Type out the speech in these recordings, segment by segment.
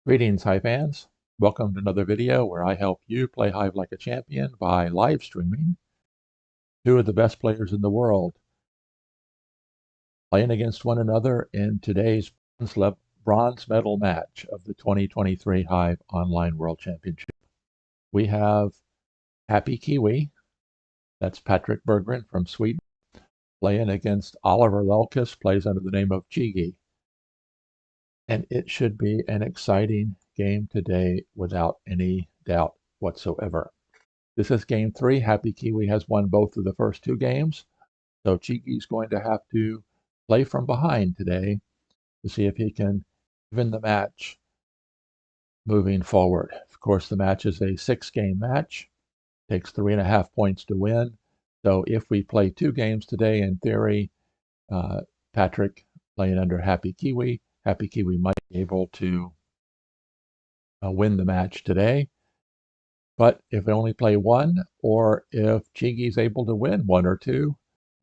Greetings, Hive fans. Welcome to another video where I help you play Hive like a champion by live streaming two of the best players in the world playing against one another in today's bronze medal match of the 2023 Hive Online World Championship. We have HappyKiwi, that's Patrick Berggren from Sweden, playing against Oliver Lelkis, plays under the name of csigeee. And it should be an exciting game today without any doubt whatsoever. This is game 3. HappyKiwi has won both of the first two games, so csigeee is going to have to play from behind today to see if he can win the match moving forward. Of course, the match is a 6-game match. Takes 3.5 points to win. So if we play 2 games today, in theory, Patrick playing under HappyKiwi might be able to win the match today. But if we only play 1, or if csigeee is able to win 1 or 2,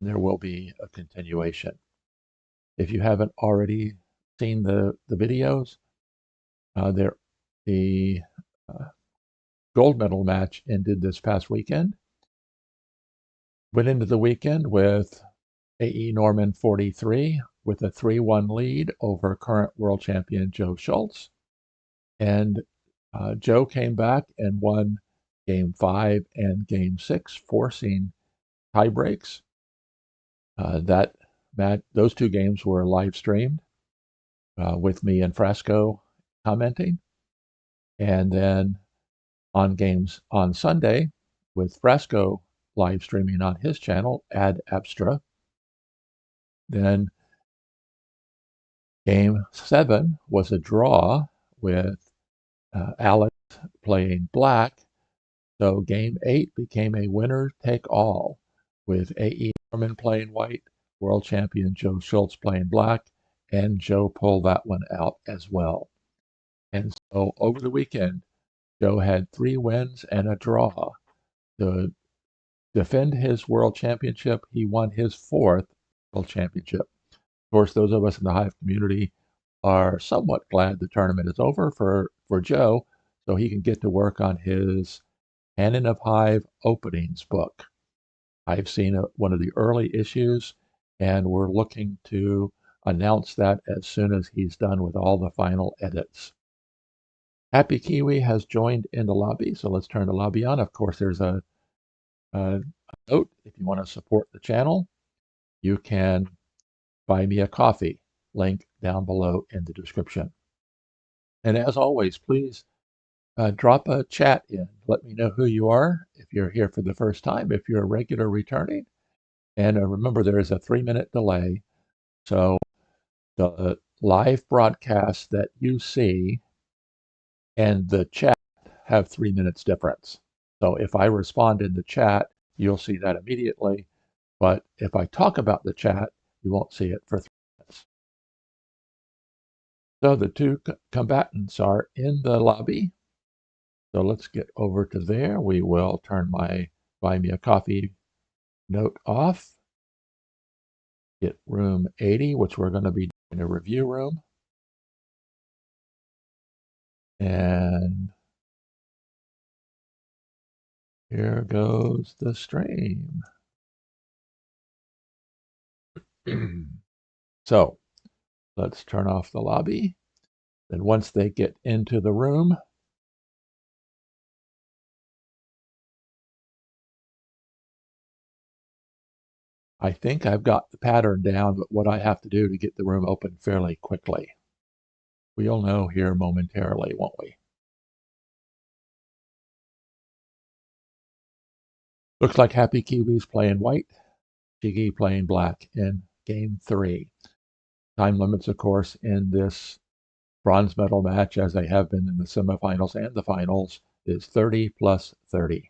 there will be a continuation. If you haven't already seen the videos, the gold medal match ended this past weekend. Went into the weekend with AE Norman 43 with a 3-1 lead over current world champion Joe Schultz. And Joe came back and won Game 5 and Game 6, forcing tie breaks. Those 2 games were live streamed with me and Frasco commenting. And then on Sunday, with Frasco live streaming on his channel, Ad Abstra. Then Game 7 was a draw with Alex playing black. So Game 8 became a winner-take-all with AE Norman playing white, world champion Joe Schultz playing black, and Joe pulled that one out as well. And so over the weekend, Joe had 3 wins and a draw. To defend his world championship, he won his 4th world championship. Of course, those of us in the Hive community are somewhat glad the tournament is over for Joe, so he can get to work on his Canon of Hive openings book. I've seen one of the early issues, and we're looking to announce that as soon as he's done with all the final edits. HappyKiwi has joined in the lobby, so let's turn the lobby on. Of course, there's a note. If you want to support the channel, you can buy me a coffee. Link down below in the description. And as always, please drop a chat in. Let me know who you are, if you're here for the first time, if you're a regular returning. And remember, there is a 3-minute delay. So the live broadcast that you see and the chat have 3 minutes difference. So if I respond in the chat, you'll see that immediately. But if I talk about the chat, you won't see it for 3 minutes. So the 2 combatants are in the lobby. So let's get over to there. We will turn my buy me a coffee note off. Get room 80, which we're going to be in a review room. And here goes the stream. So let's turn off the lobby. Then once they get into the room, I think I've got the pattern down, but what I have to do to get the room open fairly quickly. We'll know here momentarily, won't we? Looks like HappyKiwi's playing white, csigeee playing black in Game 3. Time limits, of course, in this bronze medal match, as they have been in the semifinals and the finals, is 30 plus 30.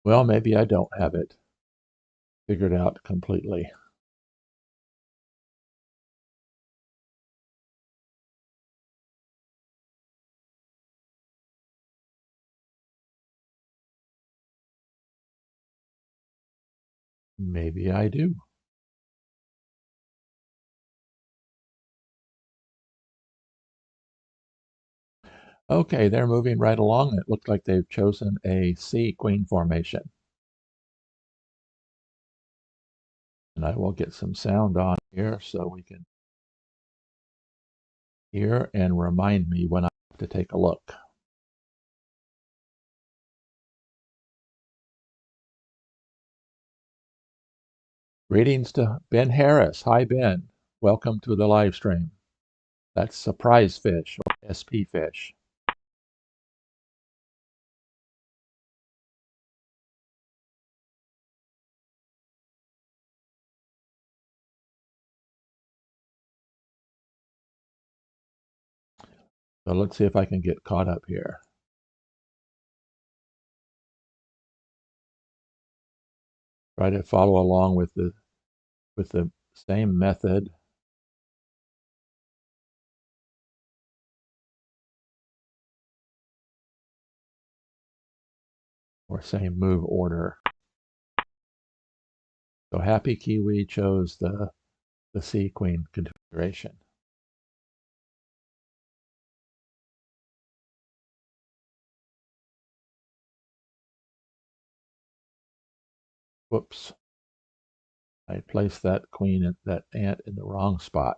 Well, maybe I don't have it figured out completely. Maybe I do. Okay, they're moving right along. It looks like they've chosen a C queen formation. And I will get some sound on here so we can hear and remind me when I have to take a look. Greetings to Ben Harris. Hi, Ben. Welcome to the live stream. That's Surprise Fish or SP Fish. So let's see if I can get caught up here. Try to follow along with the same method. Or same move order. So HappyKiwi chose the C queen configuration. Whoops. I placed that queen, that ant in the wrong spot.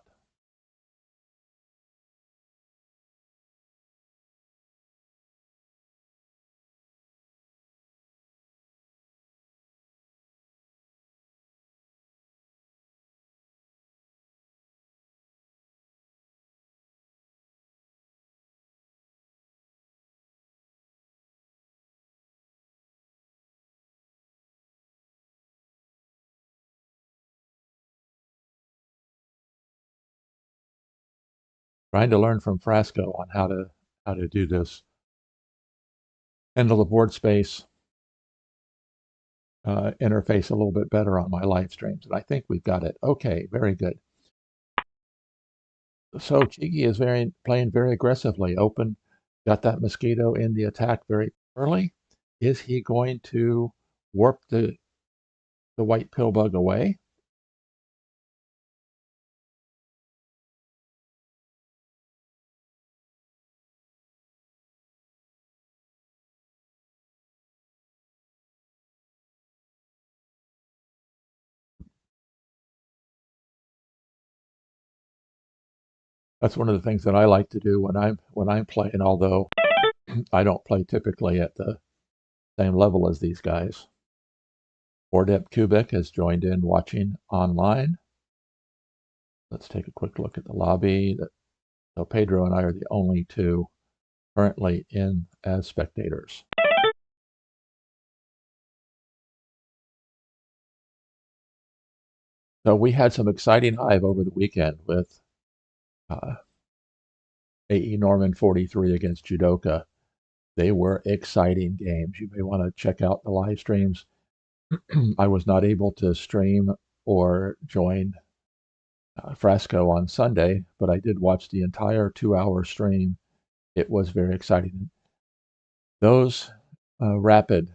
Trying to learn from Frasco on how to do this. Handle the board space interface a little bit better on my live streams. And I think we've got it. Okay, very good. So csigeee is playing very aggressively. Open, got that mosquito in the attack very early. Is he going to warp the white pill bug away? That's one of the things that I like to do when I'm playing, although I don't play typically at the same level as these guys. Bordep Kubik has joined in watching online. Let's take a quick look at the lobby. So Pedro and I are the only two currently in as spectators. So we had some exciting Hive over the weekend with AE Norman 43 against Jewdoka. They were exciting games. You may want to check out the live streams. I was not able to stream or join Frasco on Sunday, but I did watch the entire 2-hour stream. It was very exciting. Those rapid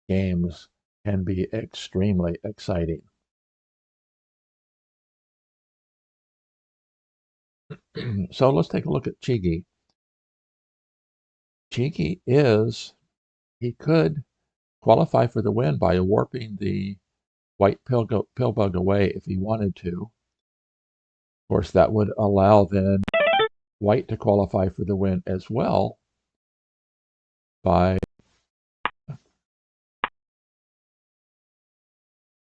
games can be extremely exciting. So let's take a look at csigeee. csigeee he could qualify for the win by warping the white pill bug away if he wanted to. Of course, that would allow then white to qualify for the win as well by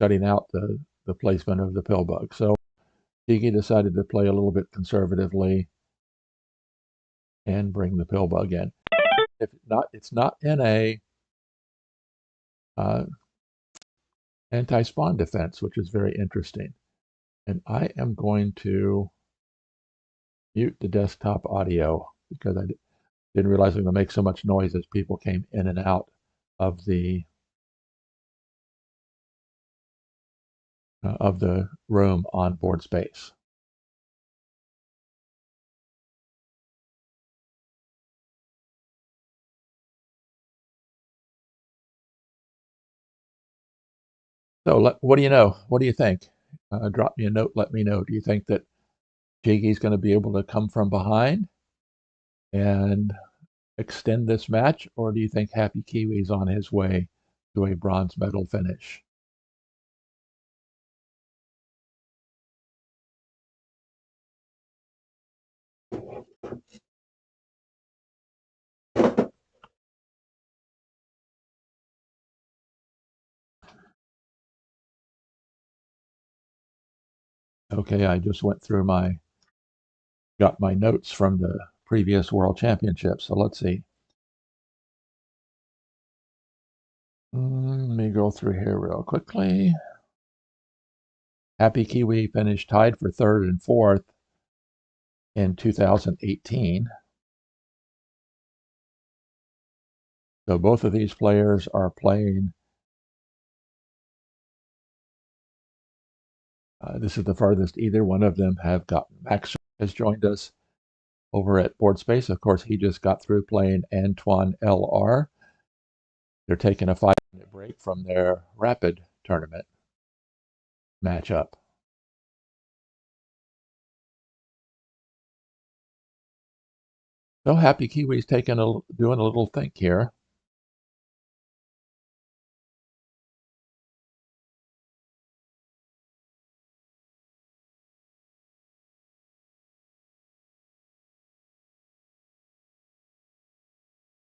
shutting out the placement of the pill bug. So csigeee decided to play a little bit conservatively and bring the pill bug in. If not, it's not in a uh, anti-spawn defense, which is very interesting. And I am going to mute the desktop audio because I didn't realize it was going to make so much noise as people came in and out of the of the room on board space. So what do you know? What do you think? Drop me a note. Let me know. Do you think that Jiggy's going to be able to come from behind and extend this match, or do you think HappyKiwi's on his way to a bronze medal finish? Okay, I just went through got my notes from the previous World Championship. So let's see. Let me go through here real quickly. HappyKiwi finished tied for third and fourth in 2018. So both of these players are playing. This is the farthest either one of them have gotten. Max has joined us over at Board Space. Of course, he just got through playing Antoine LR. They're taking a 5-minute break from their rapid tournament matchup. So HappyKiwi's doing a little think here.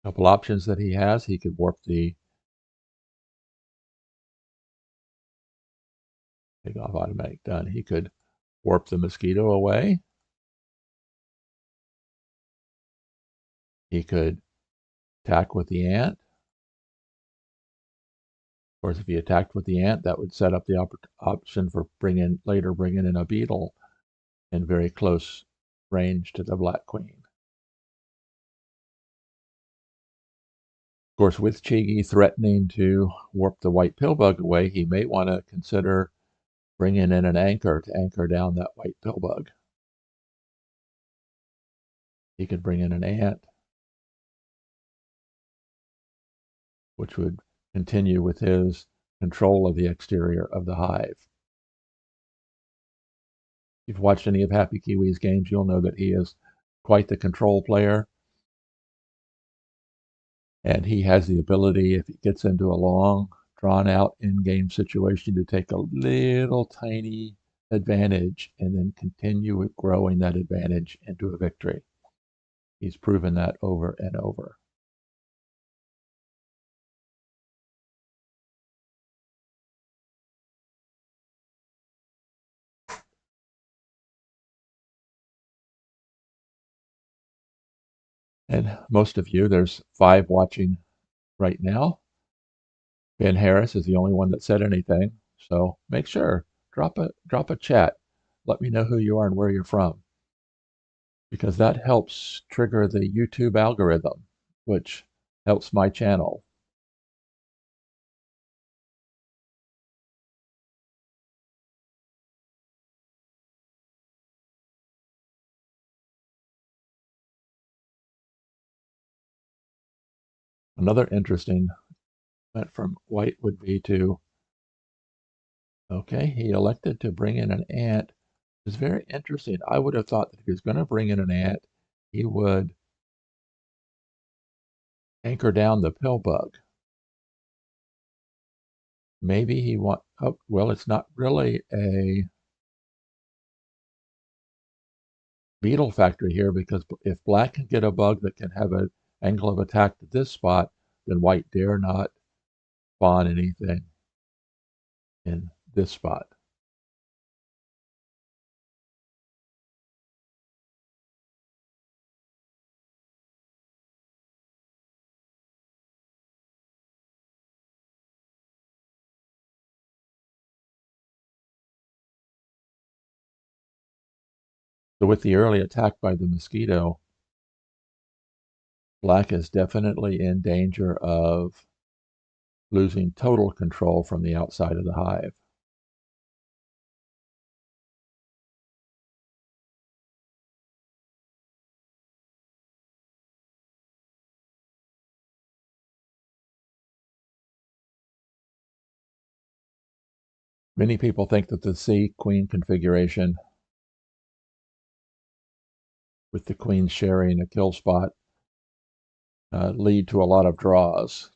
A couple options that he has. He could warp the take off automatic done. He could warp the mosquito away. He could attack with the ant. Of course, if he attacked with the ant, that would set up the option for later bringing in a beetle in very close range to the Black Queen. Of course, with csigeee threatening to warp the white pillbug away, he may want to consider bringing in an anchor to anchor down that white pillbug. He could bring in an ant, which would continue with his control of the exterior of the hive. If you've watched any of HappyKiwi's games, you'll know that he is quite the control player. And he has the ability, if he gets into a long, drawn out in-game situation, to take a little tiny advantage and then continue with growing that advantage into a victory. He's proven that over and over. And most of you, there's 5 watching right now. Ben Harris is the only one that said anything. So make sure, drop a chat. Let me know who you are and where you're from, because that helps trigger the YouTube algorithm, which helps my channel. Another interesting comment from White would be to, okay, he elected to bring in an ant. It's very interesting. I would have thought that if he was going to bring in an ant, he would anchor down the pill bug. Maybe he oh, well, it's not really a beetle factory here, because if black can get a bug that can have an angle of attack to this spot, then white dare not spawn anything in this spot. So with the early attack by the mosquito, black is definitely in danger of losing total control from the outside of the hive. Many people think that the C-queen configuration, with the queen sharing a kill spot, lead to a lot of draws.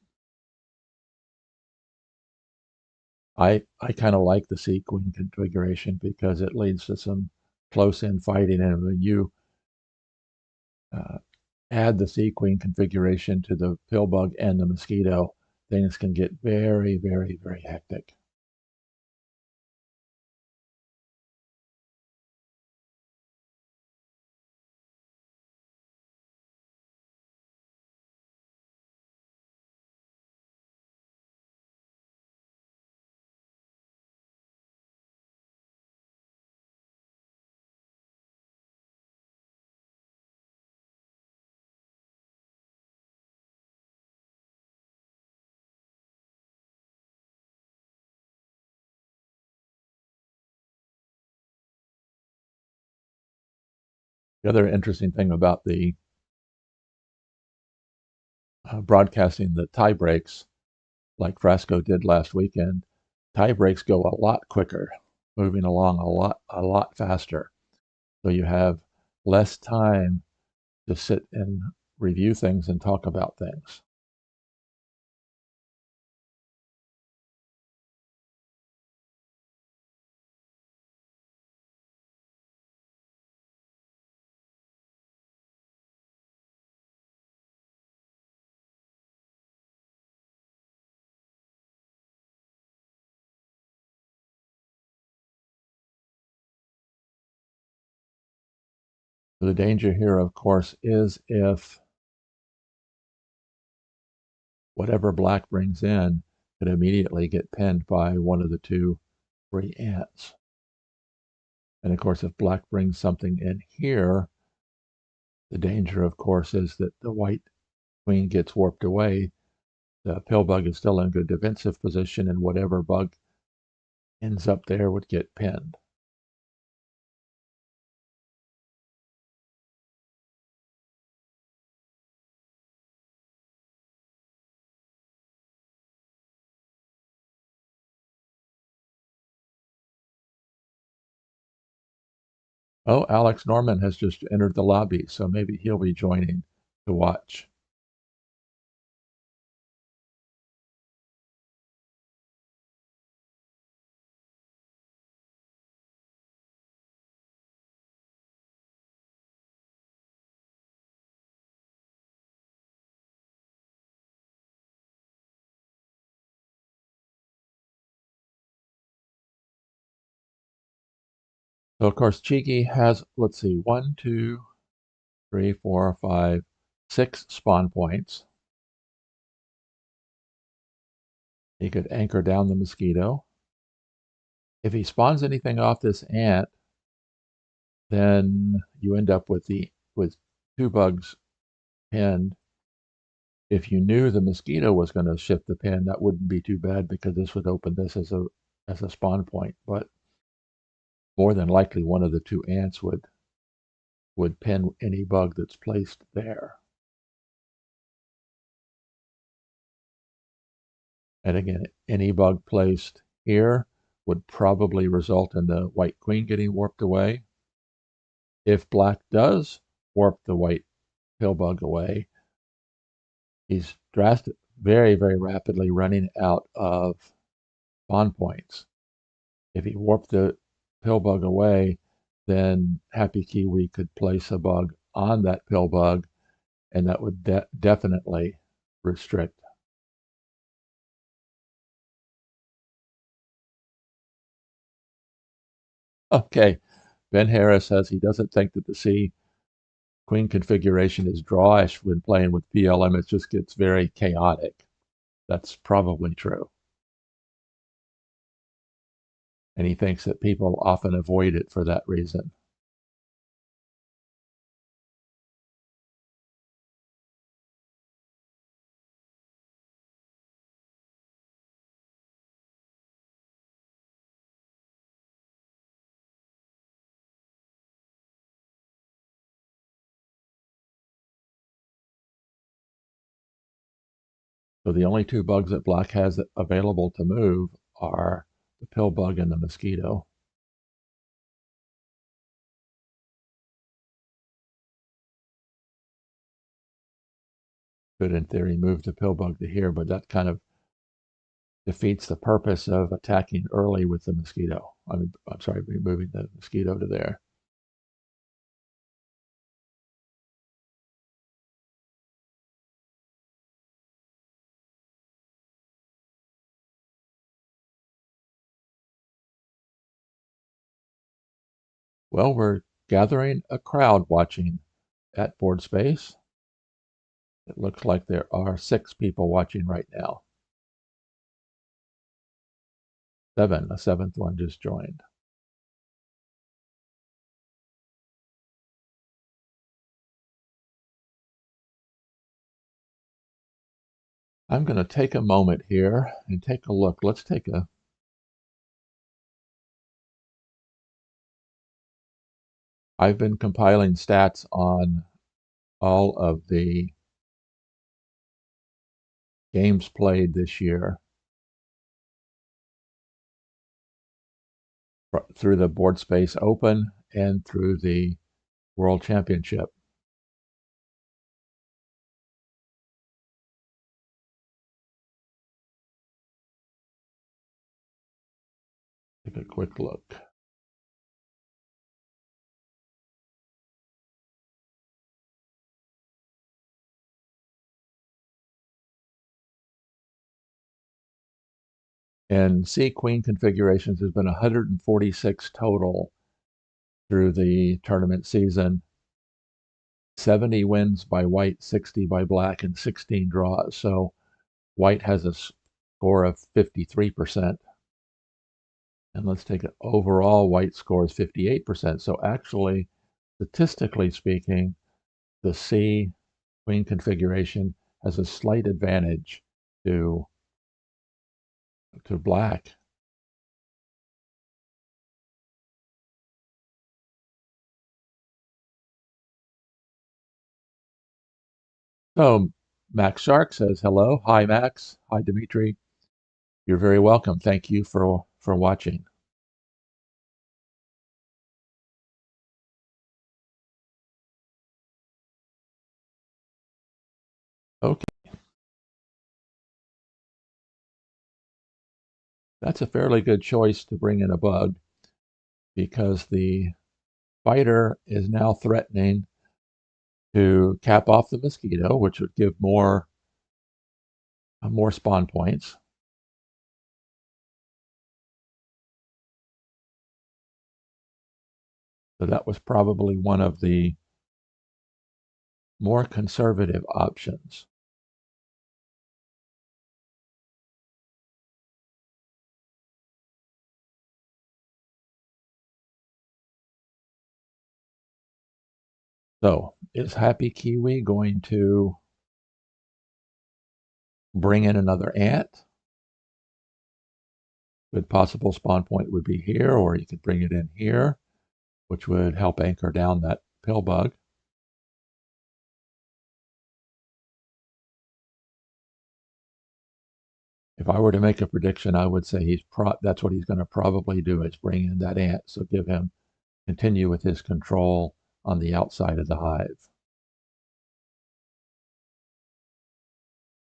I kind of like the C-queen configuration because it leads to some close-in fighting, and when you uh, add the C-queen configuration to the pill bug and the mosquito, things can get very, very, very hectic. The other interesting thing about the broadcasting the tie breaks, like Frasco did last weekend, tie breaks go a lot quicker, moving along a lot faster. So you have less time to sit and review things and talk about things. The danger here, of course, is if whatever black brings in could immediately get pinned by one of the two free ants. And of course, if black brings something in here, the danger, of course, is that the white queen gets warped away. The pill bug is still in good defensive position, and whatever bug ends up there would get pinned. Oh, Alex Norman has just entered the lobby, so maybe he'll be joining to watch. So of course, csigeee has, let's see, 1, 2, 3, 4, 5, 6 spawn points. He could anchor down the mosquito. If he spawns anything off this ant, then you end up with two bugs pinned. If you knew the mosquito was going to shift the pin, that wouldn't be too bad because this would open this as a spawn point. But more than likely, one of the two ants would pin any bug that's placed there. And again, any bug placed here would probably result in the white queen getting warped away. If black does warp the white pill bug away, he's very, very rapidly running out of spawn points. If he warped the pill bug away, then HappyKiwi could place a bug on that pill bug, and that would definitely restrict. Okay, Ben Harris says he doesn't think that the C queen configuration is drawish when playing with PLM. It just gets very chaotic. That's probably true. And he thinks that people often avoid it for that reason. So the only two bugs that black has available to move are the pill bug and the mosquito. Could, in theory, move the pill bug to here, but that kind of defeats the purpose of attacking early with the mosquito. I'm sorry, moving the mosquito to there. Well, we're gathering a crowd watching at board space. It looks like there are 6 people watching right now. 7, a 7th one just joined. I'm going to take a moment here and take a look. I've been compiling stats on all of the games played this year through the Board Space Open and through the World Championship. Take a quick look. And C Queen configurations has been 146 total through the tournament season. 70 wins by white, 60 by black, and 16 draws. So white has a score of 53%. And let's take it overall, white scores 58%. So actually, statistically speaking, the C Queen configuration has a slight advantage to black. So Max Shark says hello. Hi Max. Hi Dimitri. You're very welcome. Thank you for watching. Okay, that's a fairly good choice to bring in a bug because the spider is now threatening to cap off the mosquito, which would give more spawn points. So that was probably one of the more conservative options. So is HappyKiwi going to bring in another ant? Good possible spawn point would be here, or you could bring it in here, which would help anchor down that pill bug. If I were to make a prediction, I would say that's what he's going to probably do, is bring in that ant, so continue with his control on the outside of the hive.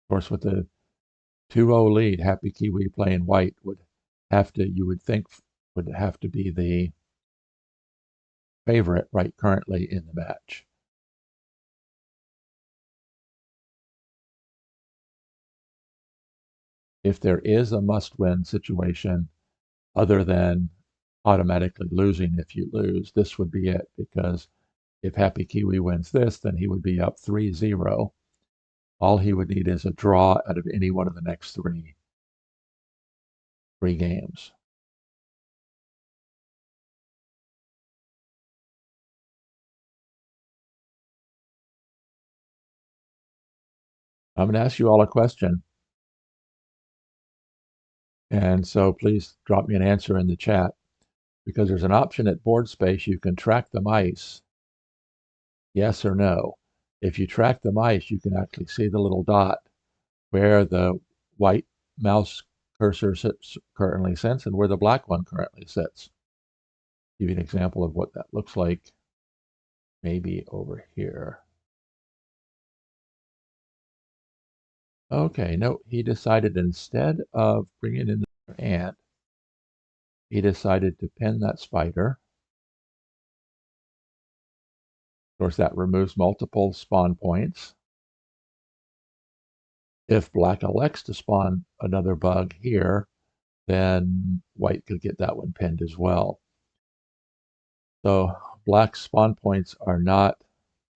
Of course, with the 2-0 lead, HappyKiwi playing white you would think would have to be the favorite right currently in the match. If there is a must-win situation other than automatically losing if you lose, this would be it, because if HappyKiwi wins this, then he would be up 3-0. All he would need is a draw out of any one of the next three games. I'm going to ask you all a question, and so please drop me an answer in the chat, because there's an option at board space. You can track the mice, yes or no. If you track the mice, you can actually see the little dot where the white mouse cursor currently sits and where the black one currently sits. Give you an example of what that looks like maybe over here. Okay, no, he decided instead of bringing in the ant, he decided to pin that spider. Of course, that removes multiple spawn points. If black elects to spawn another bug here, then white could get that one pinned as well. So black spawn points are not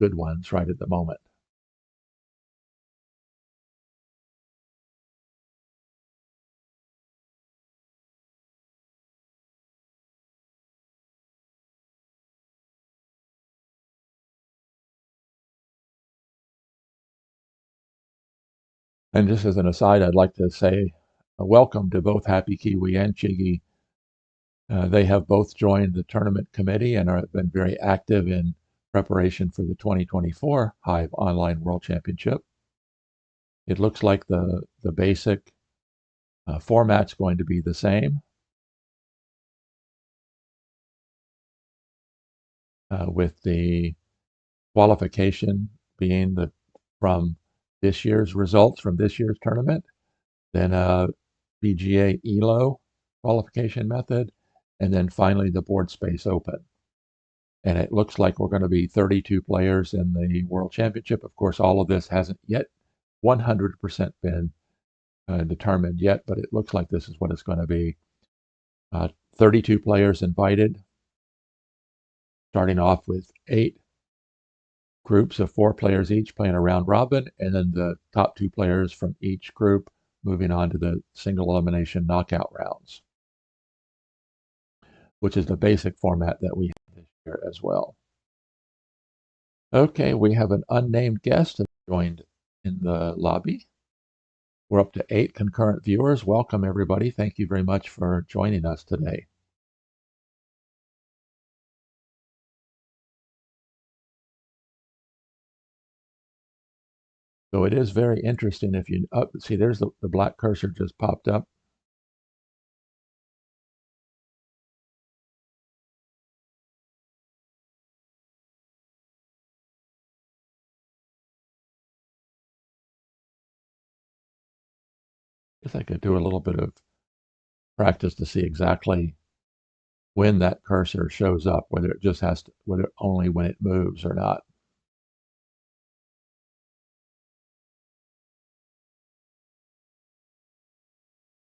good ones right at the moment. And just as an aside, I'd like to say welcome to both HappyKiwi and csigeee. They have both joined the tournament committee and have been very active in preparation for the 2024 Hive Online World Championship. It looks like the basic format's going to be the same, with the qualification being from this year's results from this year's tournament, then a PGA ELO qualification method, and then finally the board space open. And it looks like we're going to be 32 players in the World Championship. Of course, all of this hasn't yet 100% been determined yet, but it looks like this is what it's going to be. 32 players invited, starting off with 8 groups of 4 players each playing a round robin, and then the top 2 players from each group moving on to the single elimination knockout rounds, which is the basic format that we have this year as well. Okay, we have an unnamed guest that joined in the lobby. We're up to 8 concurrent viewers. Welcome, everybody. Thank you very much for joining us today. So it is very interesting if you see there's the black cursor just popped up. I guess I could do a little bit of practice to see exactly when that cursor shows up, whether it just has to, whether only when it moves or not.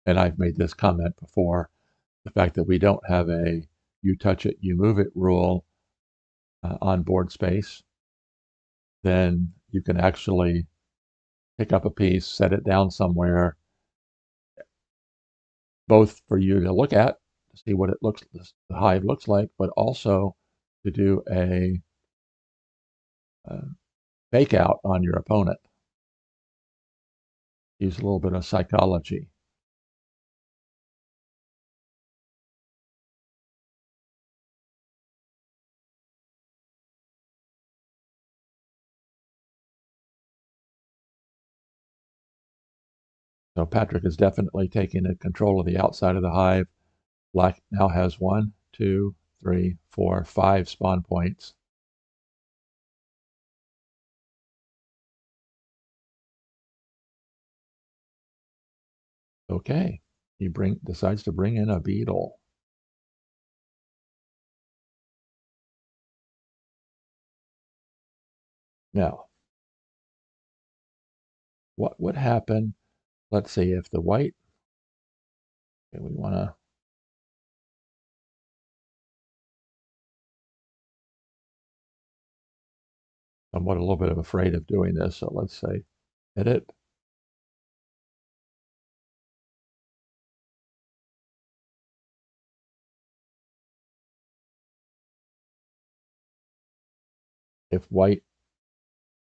And I've made this comment before, the fact that we don't have a you touch it, you move it rule on board space, then you can actually pick up a piece, set it down somewhere, both for you to look at, to see what it looks, the hive looks like, but also to do a fake out on your opponent. Use a little bit of psychology. So Patrick is definitely taking control of the outside of the hive. Black now has 1, 2, 3, 4, 5 spawn points. Okay, he decides to bring in a beetle. Now, what would happen? Let's see if the white. Okay, we want to. I'm a little bit afraid of doing this, so let's say edit. If white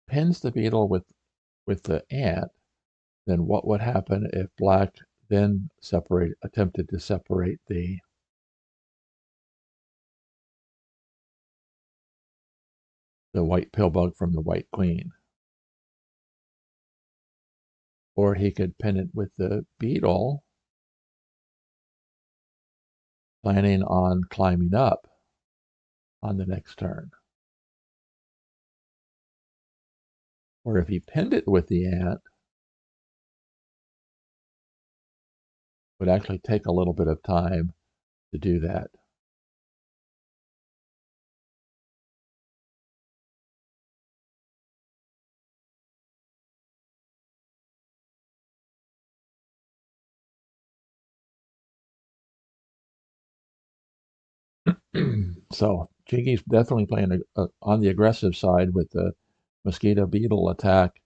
pins the beetle with the ant, then what would happen if black then attempted to separate the white pillbug from the white queen? Or he could pin it with the beetle planning on climbing up on the next turn. Or if he pinned it with the ant, would actually take a little bit of time to do that. So Jiggy's definitely playing on the aggressive side with the mosquito beetle attack,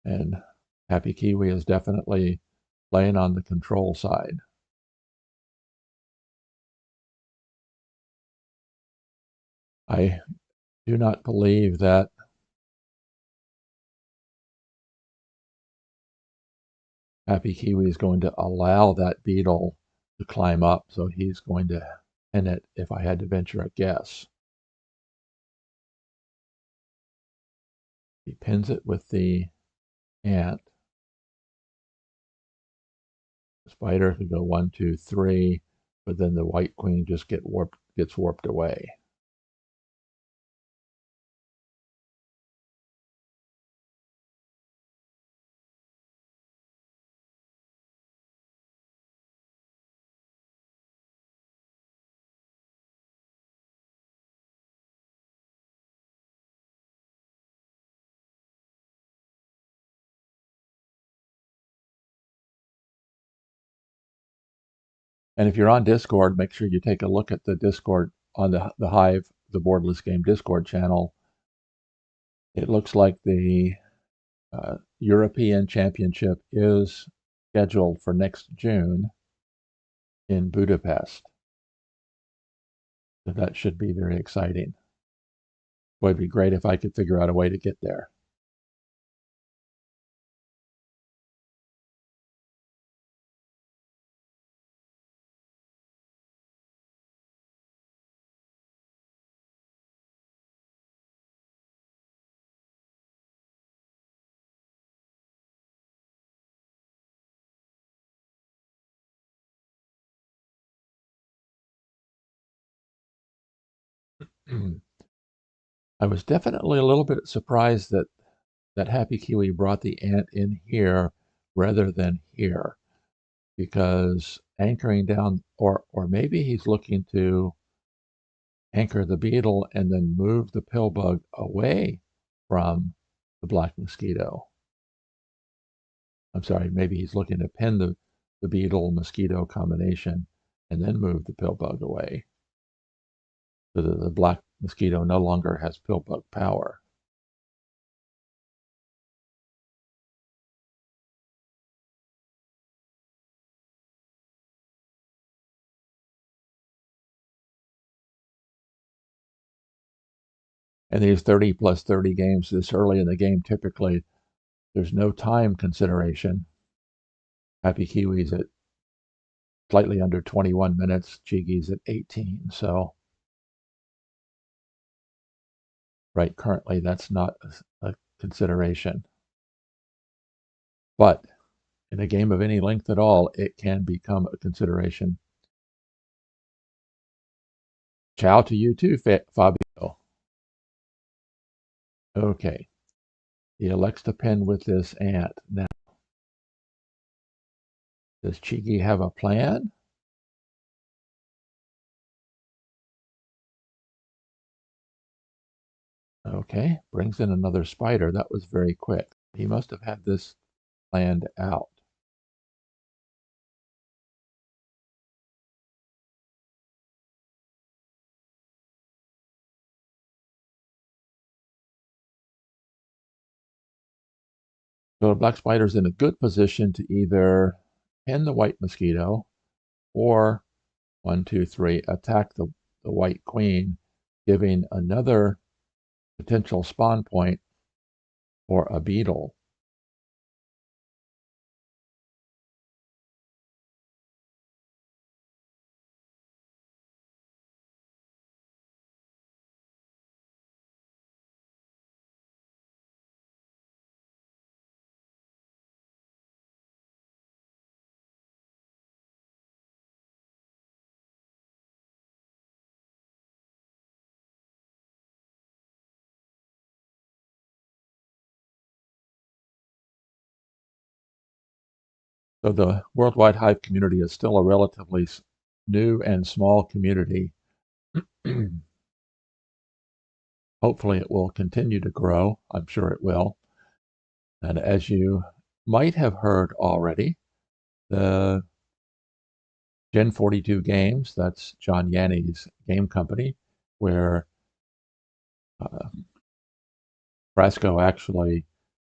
and HappyKiwi is definitely playing on the control side. I do not believe that HappyKiwi is going to allow that beetle to climb up, so he's going to pin it if I had to venture a guess. He pins it with the ant. The spider could go 1, 2, 3, but then the white queen just gets warped away. And if you're on Discord, make sure you take a look at the Discord on the Hive, the Boardless Game Discord channel. It looks like the European Championship is scheduled for next June in Budapest. So that should be very exciting. It would be great if I could figure out a way to get there. I was definitely a little bit surprised that HappyKiwi brought the ant in here rather than here, because anchoring down, or maybe he's looking to anchor the beetle and then move the pill bug away from the black mosquito. I'm sorry, maybe he's looking to pin the beetle mosquito combination and then move the pill bug away so that the black mosquito no longer has pill bug power. And these 30 plus 30 games this early in the game, typically there's no time consideration. HappyKiwi's at slightly under 21 minutes, Jiggy's at 18. So, right, currently that's not a consideration. But in a game of any length at all, it can become a consideration. Ciao to you too, Fabio. Okay, he elects to pin with this ant. Now, does Chigi have a plan? Okay, brings in another spider. That was very quick. He must have had this planned out. So the black spider's in a good position to either pin the white mosquito or 1, 2, 3, attack the white queen, giving another potential spawn point for a beetle. So the worldwide Hive community is still a relatively new and small community. Hopefully it will continue to grow. I'm sure it will. And as you might have heard already, the Gen 42 Games, that's John Yanni's game company, where uh, Frasco actually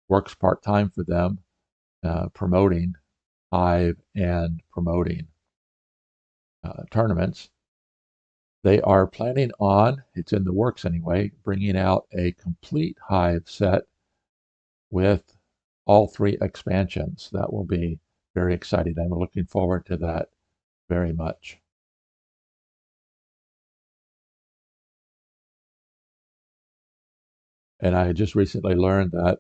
works part-time for them, promoting Hive and promoting tournaments. They are planning on, it's in the works anyway, bringing out a complete Hive set with all three expansions. That will be very exciting. I'm looking forward to that very much. And I just recently learned that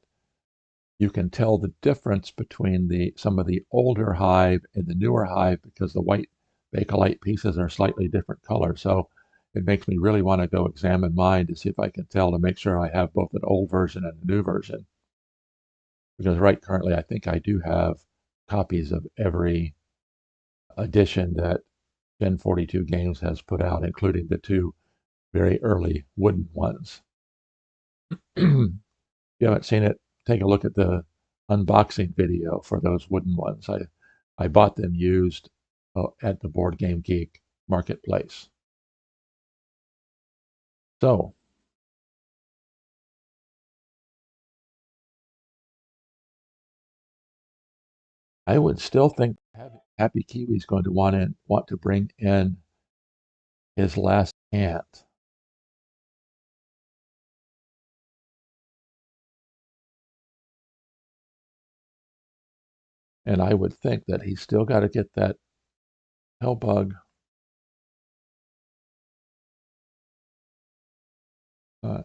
you can tell the difference between some of the older Hive and the newer Hive because the white Bakelite pieces are slightly different color. So it makes me really want to go examine mine to see if I can tell to make sure I have both an old version and a new version. Because right currently I think I do have copies of every edition that Gen 42 Games has put out, including the two very early wooden ones. If you haven't seen it, take a look at the unboxing video for those wooden ones. I bought them used at the Board Game Geek marketplace. So I would still think HappyKiwi is going to want to bring in his last ant. And I would think that he's still got to get that hell bug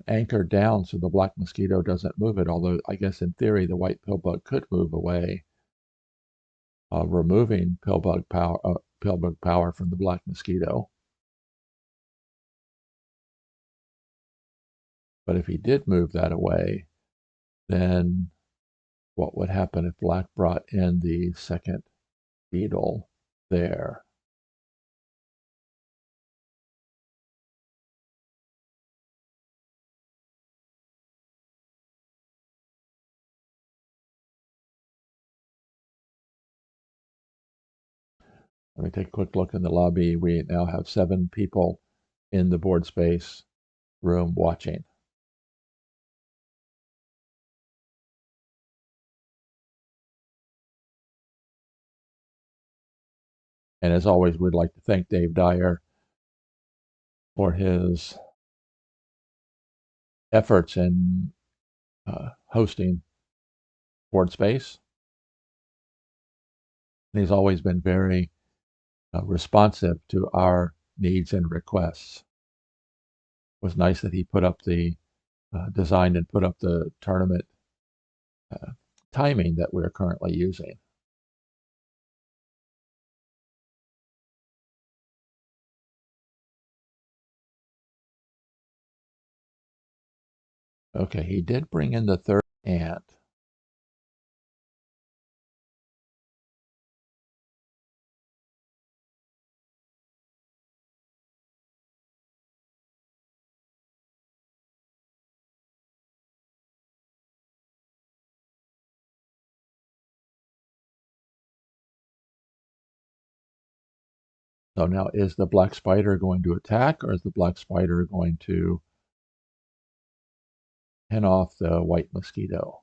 anchored down so the black mosquito doesn't move it. Although I guess in theory the white pillbug could move away, removing pillbug power from the black mosquito. But if he did move that away, then what would happen if black brought in the second beetle there? Let me take a quick look in the lobby. We now have 7 people in the board space room watching. And as always, we'd like to thank Dave Dyer for his efforts in hosting board space. And he's always been very responsive to our needs and requests. It was nice that he put up the designed and put up the tournament timing that we're currently using. Okay, he did bring in the third ant. So now is the black spider going to attack or is the black spider going to pin off the white mosquito?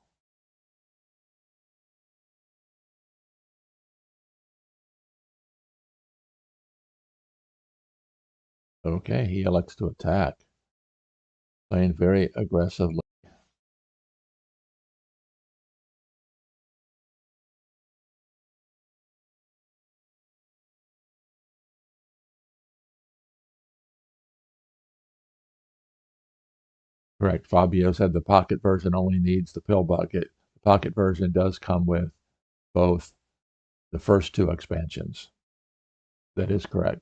Okay, he elects to attack, playing very aggressively. Correct. Fabio said the pocket version only needs the pill bucket. The pocket version does come with both the first 2 expansions. That is correct.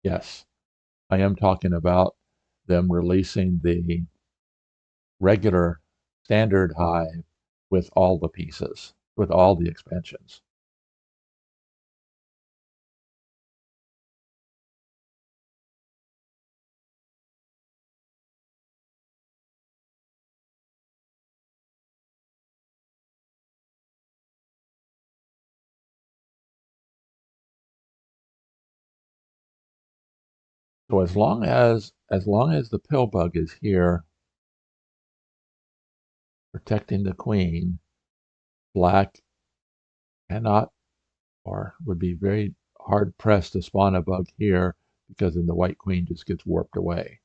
Yes, I am talking about them releasing the regular standard Hive with all the pieces, with all the expansions. So as long as the pill bug is here protecting the queen, black cannot or would be very hard pressed to spawn a bug here because then the white queen just gets warped away.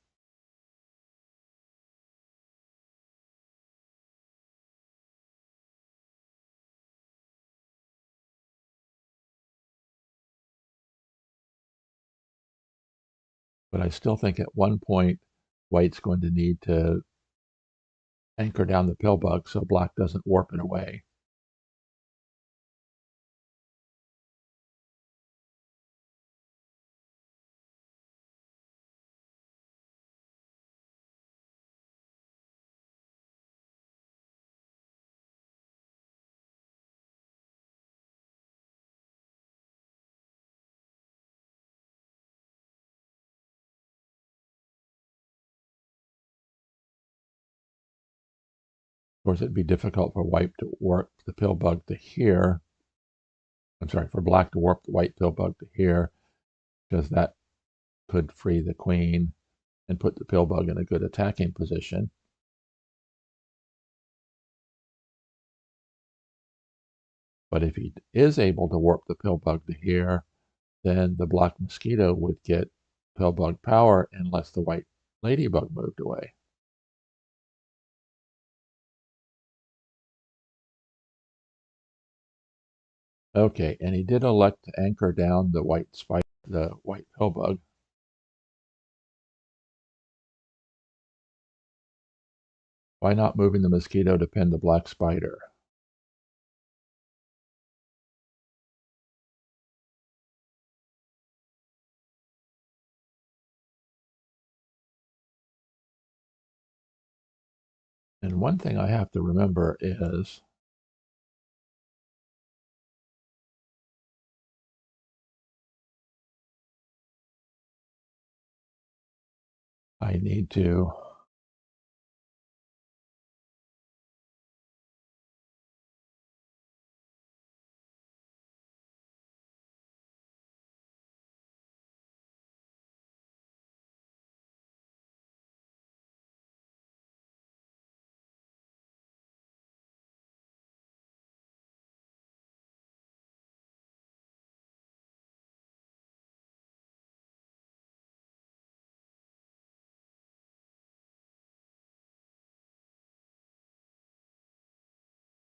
But I still think at one point white's going to need to anchor down the pill bug so black doesn't warp it away. Of course, it'd be difficult for white to warp the pill bug to here. I'm sorry, for black to warp the white pill bug to here because that could free the queen and put the pill bug in a good attacking position. But if he is able to warp the pill bug to here, then the black mosquito would get pill bug power unless the white ladybug moved away. Okay, and he did elect to anchor down the white spider, the white pill bug. Why not moving the mosquito to pin the black spider? And one thing I have to remember is I need to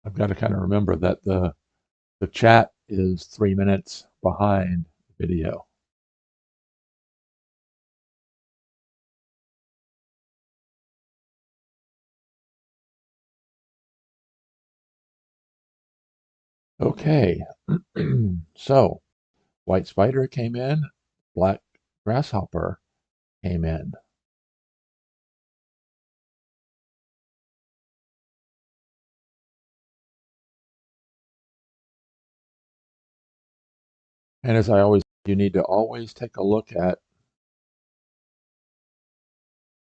I've got to kind of remember that the chat is 3 minutes behind the video. Okay, so white spider came in, black grasshopper came in. And as I always, you need to always take a look at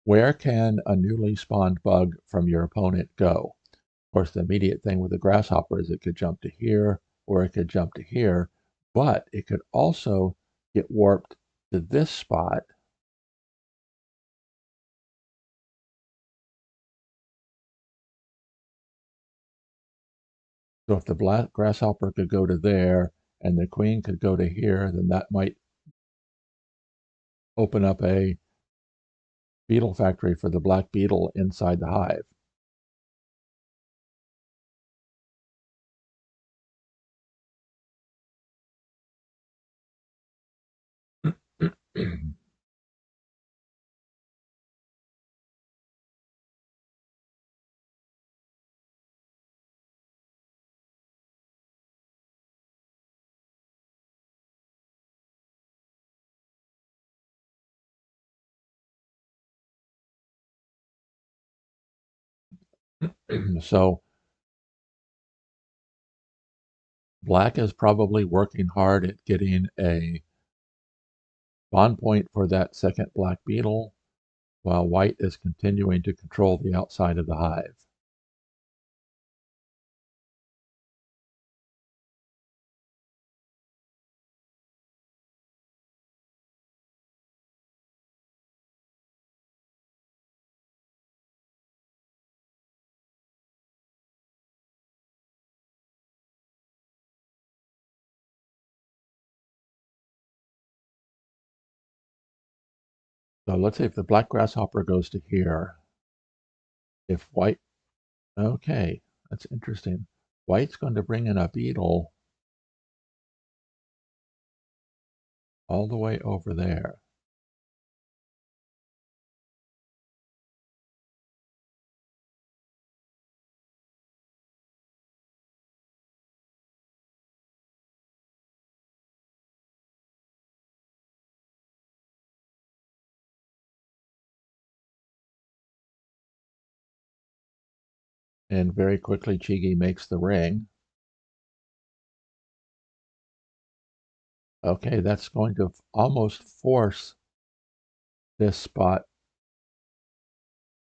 where can a newly spawned bug from your opponent go. Of course, the immediate thing with the grasshopper is it could jump to here or it could jump to here, but it could also get warped to this spot. So if the black grasshopper could go to there and the queen could go to here, then that might open up a beetle factory for the black beetle inside the hive. So black is probably working hard at getting a spawn point for that second black beetle, while white is continuing to control the outside of the hive. So let's say if the black grasshopper goes to here, if white, okay, that's interesting. White's going to bring in a beetle all the way over there. And very quickly, csigeee makes the ring. Okay, that's going to almost force this spot.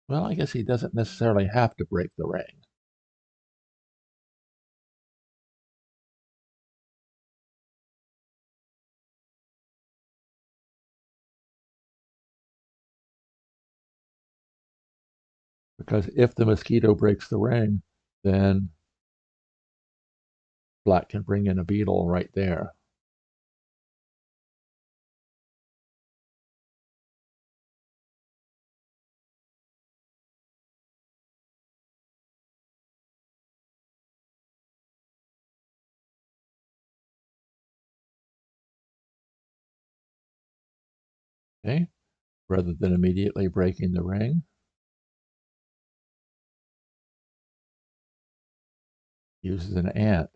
Well, I guess he doesn't necessarily have to break the ring. Because if the mosquito breaks the ring, then black can bring in a beetle right there. Okay, rather than immediately breaking the ring, uses an ant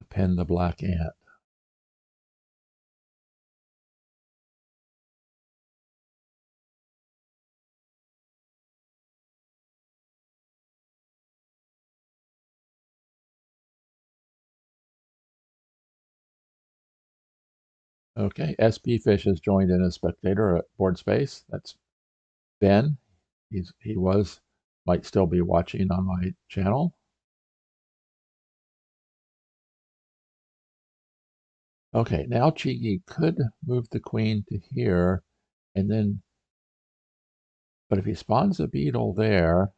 to pin the black ant. Okay, SP Fish has joined in as spectator at board space. That's Ben. He might still be watching on my channel. Okay, now csigeee could move the queen to here, and then, but if he spawns a beetle there,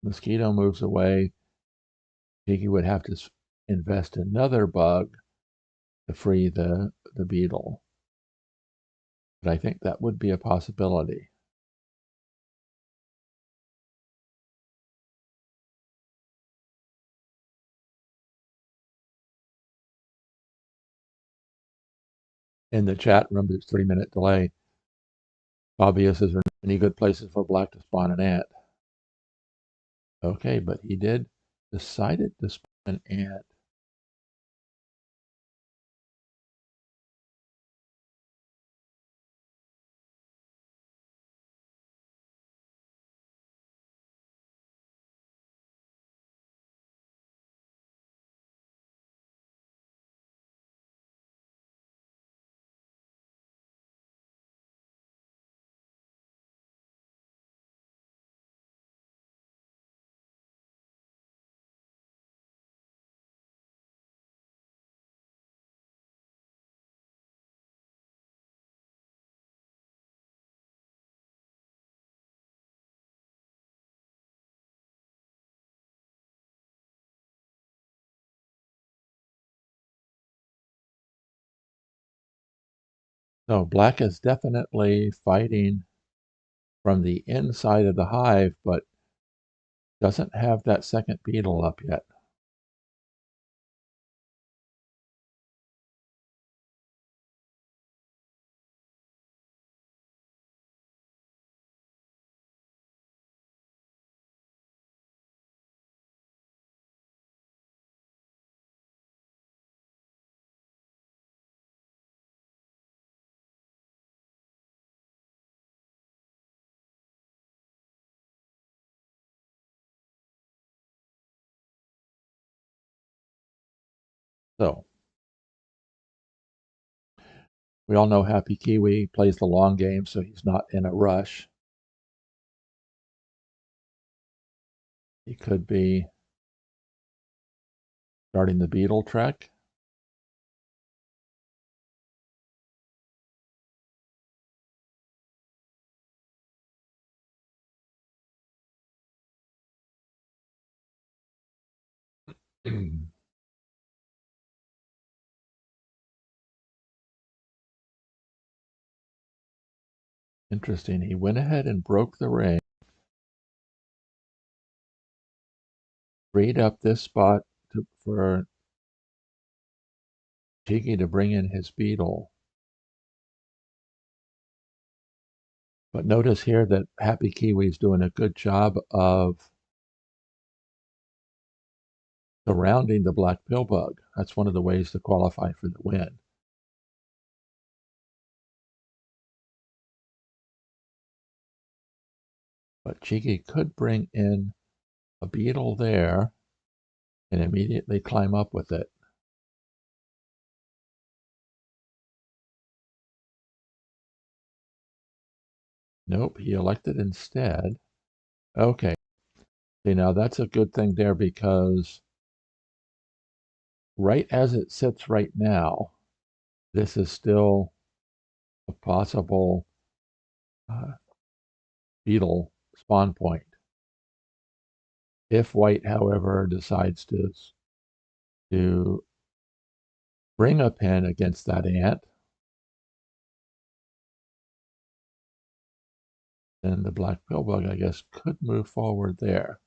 mosquito moves away, csigeee would have to invest another bug to free the beetle. But I think that would be a possibility. In the chat room, there's 3-minute delay. Obvious, is there any good places for black to spawn an ant? Okay, but he decided to spawn an ant. So black is definitely fighting from the inside of the hive, but doesn't have that second beetle up yet. So we all know HappyKiwi plays the long game, so he's not in a rush. He could be starting the beetle trek. Interesting. He went ahead and broke the ring, freed up this spot for csigeee to bring in his beetle. But notice here that HappyKiwi is doing a good job of surrounding the black pillbug. That's one of the ways to qualify for the win. But csigeee could bring in a beetle there and immediately climb up with it. Nope, he elected instead. Okay, see now that's a good thing there because right as it sits right now, this is still a possible uh, beetle spawn point. If white, however, decides to bring a pin against that ant, then the black pillbug, I guess, could move forward there.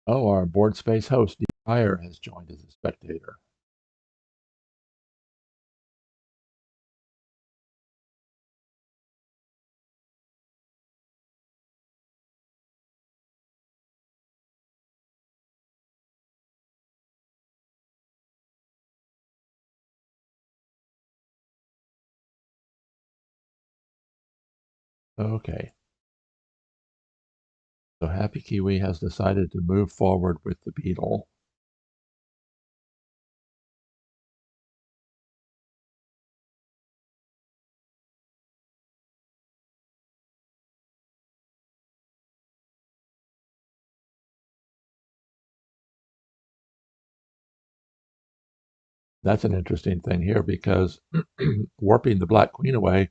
Oh, our board space host, Fire, has joined as a spectator. Okay, so HappyKiwi has decided to move forward with the beetle. That's an interesting thing here because warping the black queen away,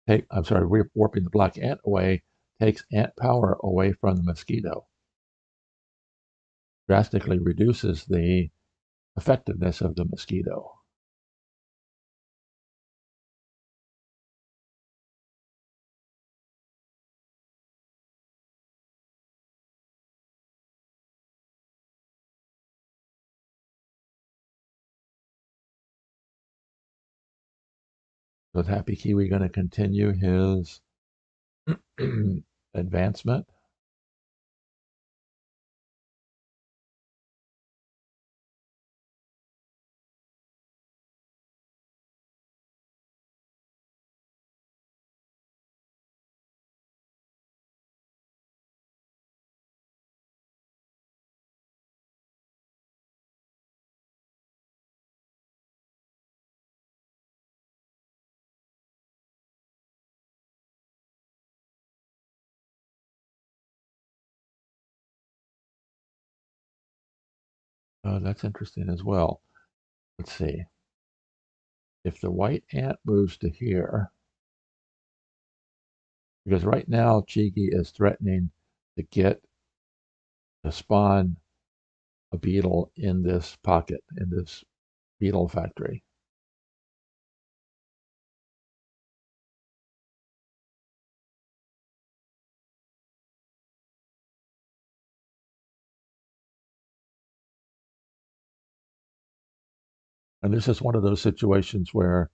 warping the black ant away takes ant power away from the mosquito. Drastically reduces the effectiveness of the mosquito. So is HappyKiwi going to continue his advancement? That's interesting as well. Let's see. If the white ant moves to here, because right now csigeee is threatening to get to spawn a beetle in this pocket, in this beetle factory. And this is one of those situations where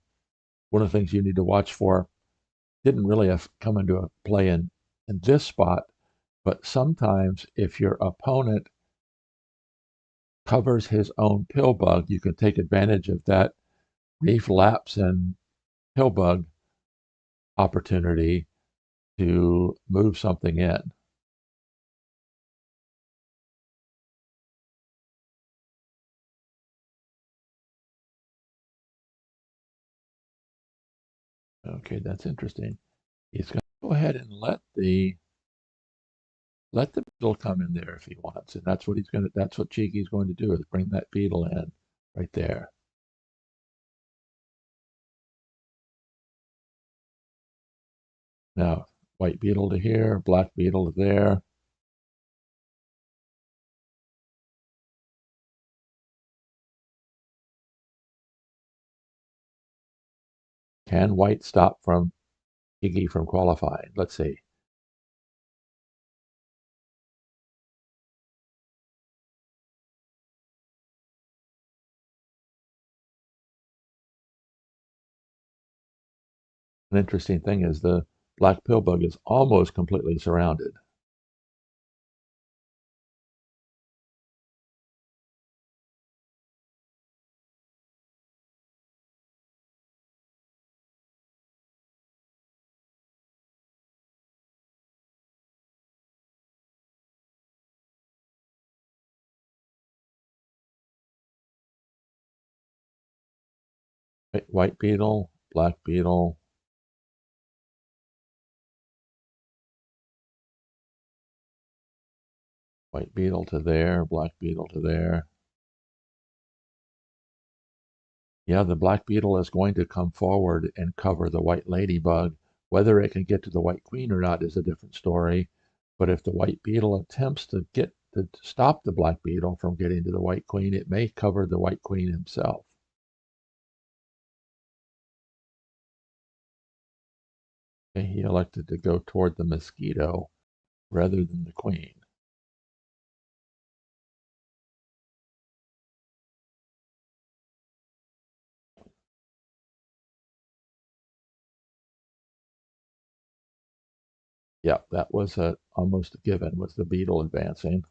one of the things you need to watch for didn't really have come into play in this spot, But sometimes if your opponent covers his own pill bug, you can take advantage of that brief lapse in pill bug opportunity to move something in. Okay, that's interesting. He's going to go ahead and let the beetle come in there if he wants, and that's what that's what Cheeky's going to do, is bring that beetle in right there. Now, white beetle to here, black beetle to there. Can white stop from Cheeky from qualifying? Let's see. An interesting thing is the black pill bug is almost completely surrounded. White beetle, black beetle, white beetle to there, black beetle to there. Yeah, the black beetle is going to come forward and cover the white ladybug. Whether it can get to the white queen or not is a different story. But if the white beetle attempts to stop the black beetle from getting to the white queen, it may cover the white queen himself. Okay, he elected to go toward the mosquito rather than the queen. Yeah, that was almost a given, was the beetle advancing.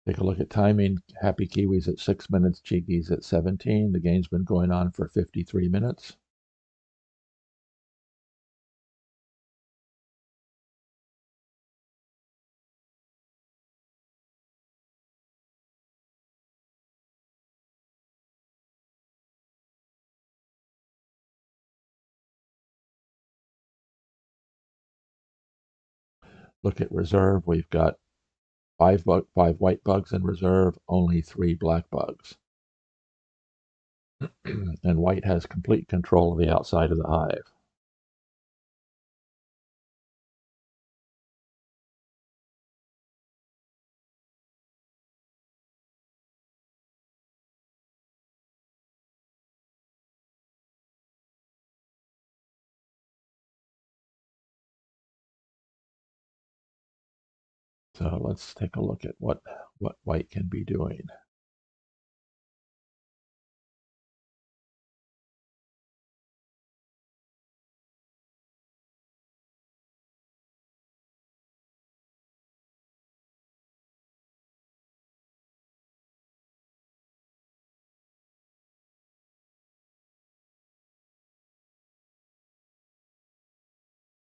Take a look at timing. HappyKiwi's at 6 minutes, Cheeky's at 17. The game's been going on for 53 minutes. Look at reserve. We've got five white bugs in reserve, only 3 black bugs. And white has complete control of the outside of the hive. So let's take a look at what white can be doing.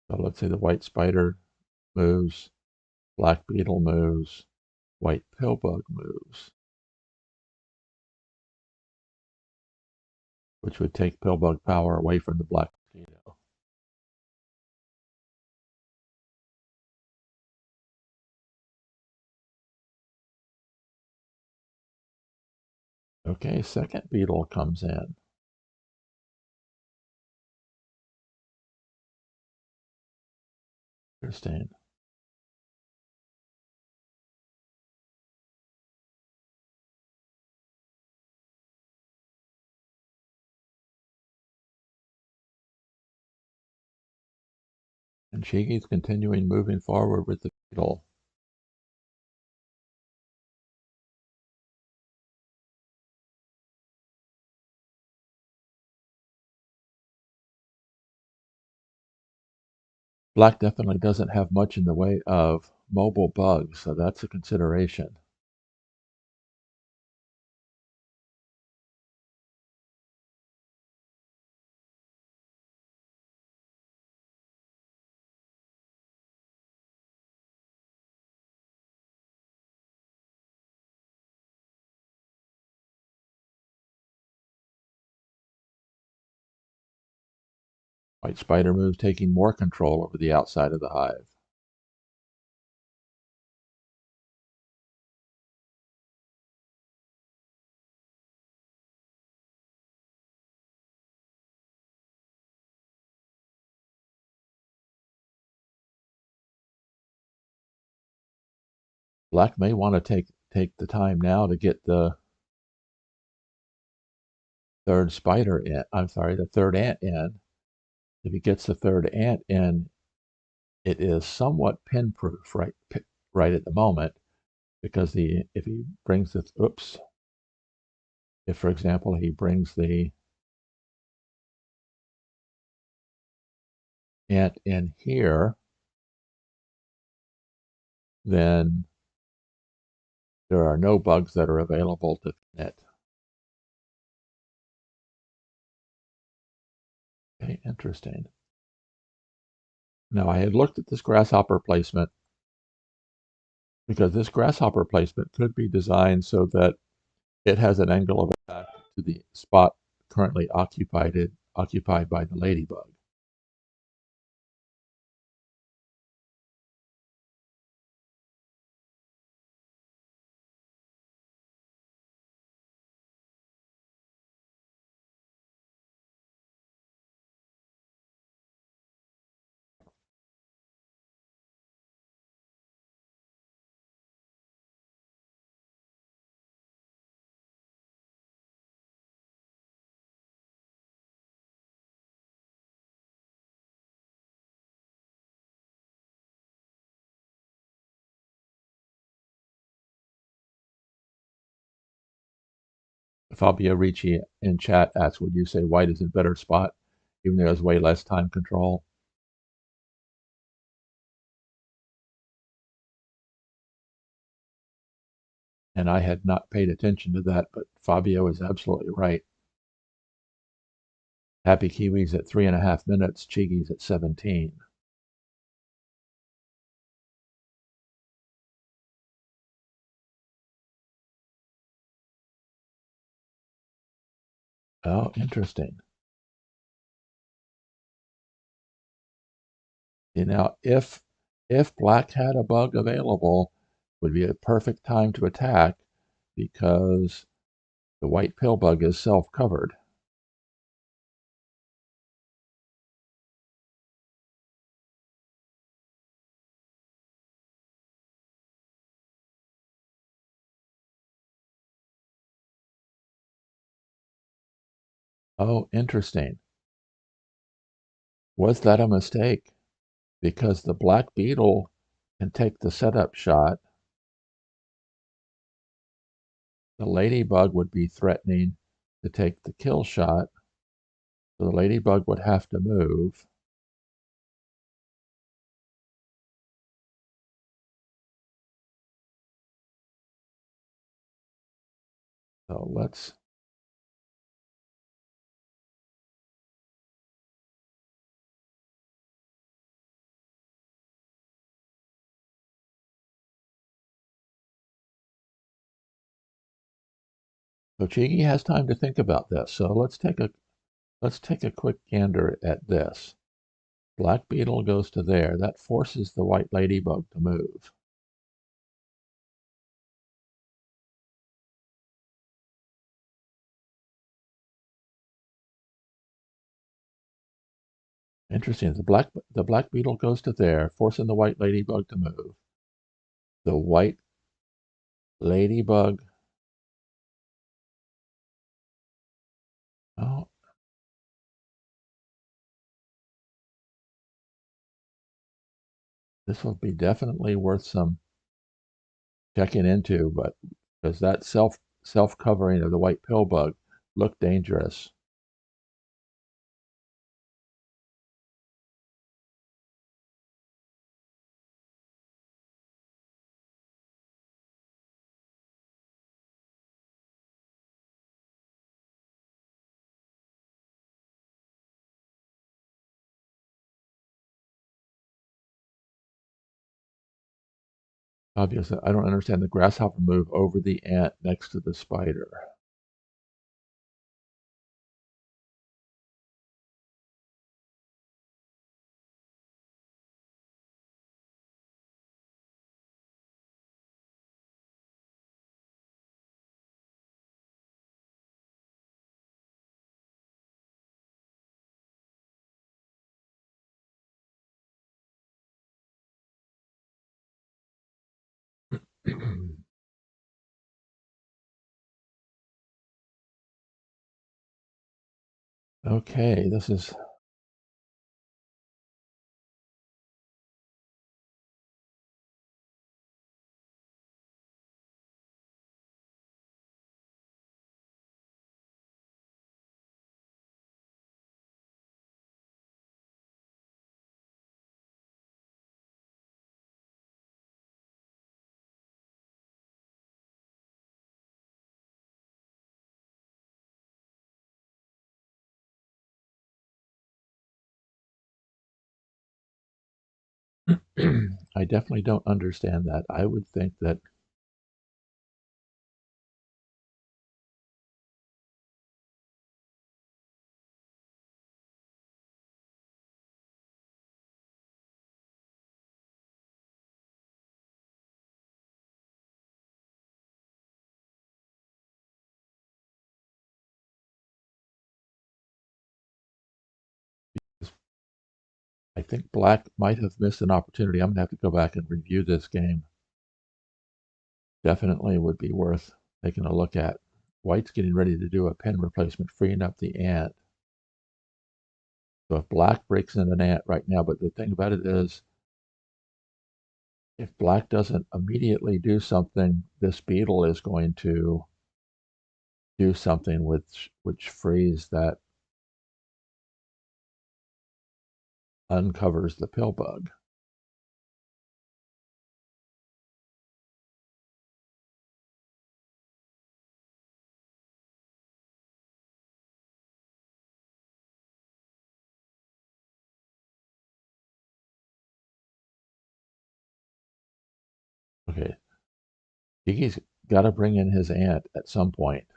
So let's say the white spider moves, black beetle moves, white pillbug moves, which would take pillbug power away from the black mosquito. Okay, second beetle comes in. Interesting. And Shiggy's continuing moving forward with the beetle. Black definitely doesn't have much in the way of mobile bugs, so that's a consideration. White spider moves, taking more control over the outside of the hive. Black may want to take the time now to get the third spider in. I'm sorry, the third ant in. If he gets the third ant in, it is somewhat pin-proof right at the moment because if he brings the if for example he brings the ant in here, then there are no bugs that are available to it. Okay, interesting. Now I had looked at this grasshopper placement because this grasshopper placement could be designed so that it has an angle of attack to the spot currently occupied by the ladybug. Fabio Ricci in chat asks, would you say white is a better spot, even though there's way less time control? And I had not paid attention to that, but Fabio is absolutely right. HappyKiwi's at 3.5 minutes, csigeee's at 17. Oh, interesting. Now, if black had a bug available, would be a perfect time to attack because the white pill bug is self-covered. Oh, interesting. Was that a mistake? Because the black beetle can take the setup shot. The ladybug would be threatening to take the kill shot. So the ladybug would have to move. So let's so csigeee has time to think about this. So let's take a quick gander at this. Black beetle goes to there. That forces the white ladybug to move. Interesting. The black beetle goes to there, forcing the white ladybug to move. The white ladybug. Oh, this will be definitely worth some checking into, but because that self covering of the white pill bug looked dangerous. Obviously, I don't understand the grasshopper move over the ant next to the spider. Okay, this is I definitely don't understand that. I would think that I think black might have missed an opportunity. I'm gonna have to go back and review this game. Definitely would be worth taking a look at. White's getting ready to do a pin replacement, freeing up the ant. So if black breaks in an ant right now, but the thing about it is, if black doesn't immediately do something, this beetle is going to do something which frees that uncovers the pill bug. Okay, Kiki's got to bring in his ant at some point.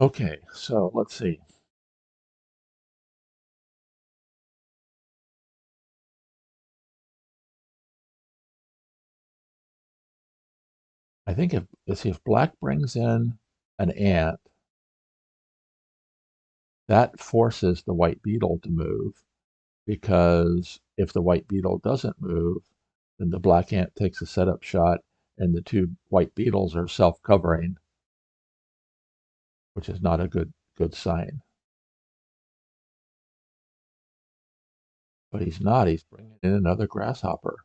Okay, so let's see. I think if let's see if black brings in an ant, that forces the white beetle to move because if the white beetle doesn't move, then the black ant takes a setup shot and the two white beetles are self-covering, which is not a good sign. But he's not. He's bringing in another grasshopper.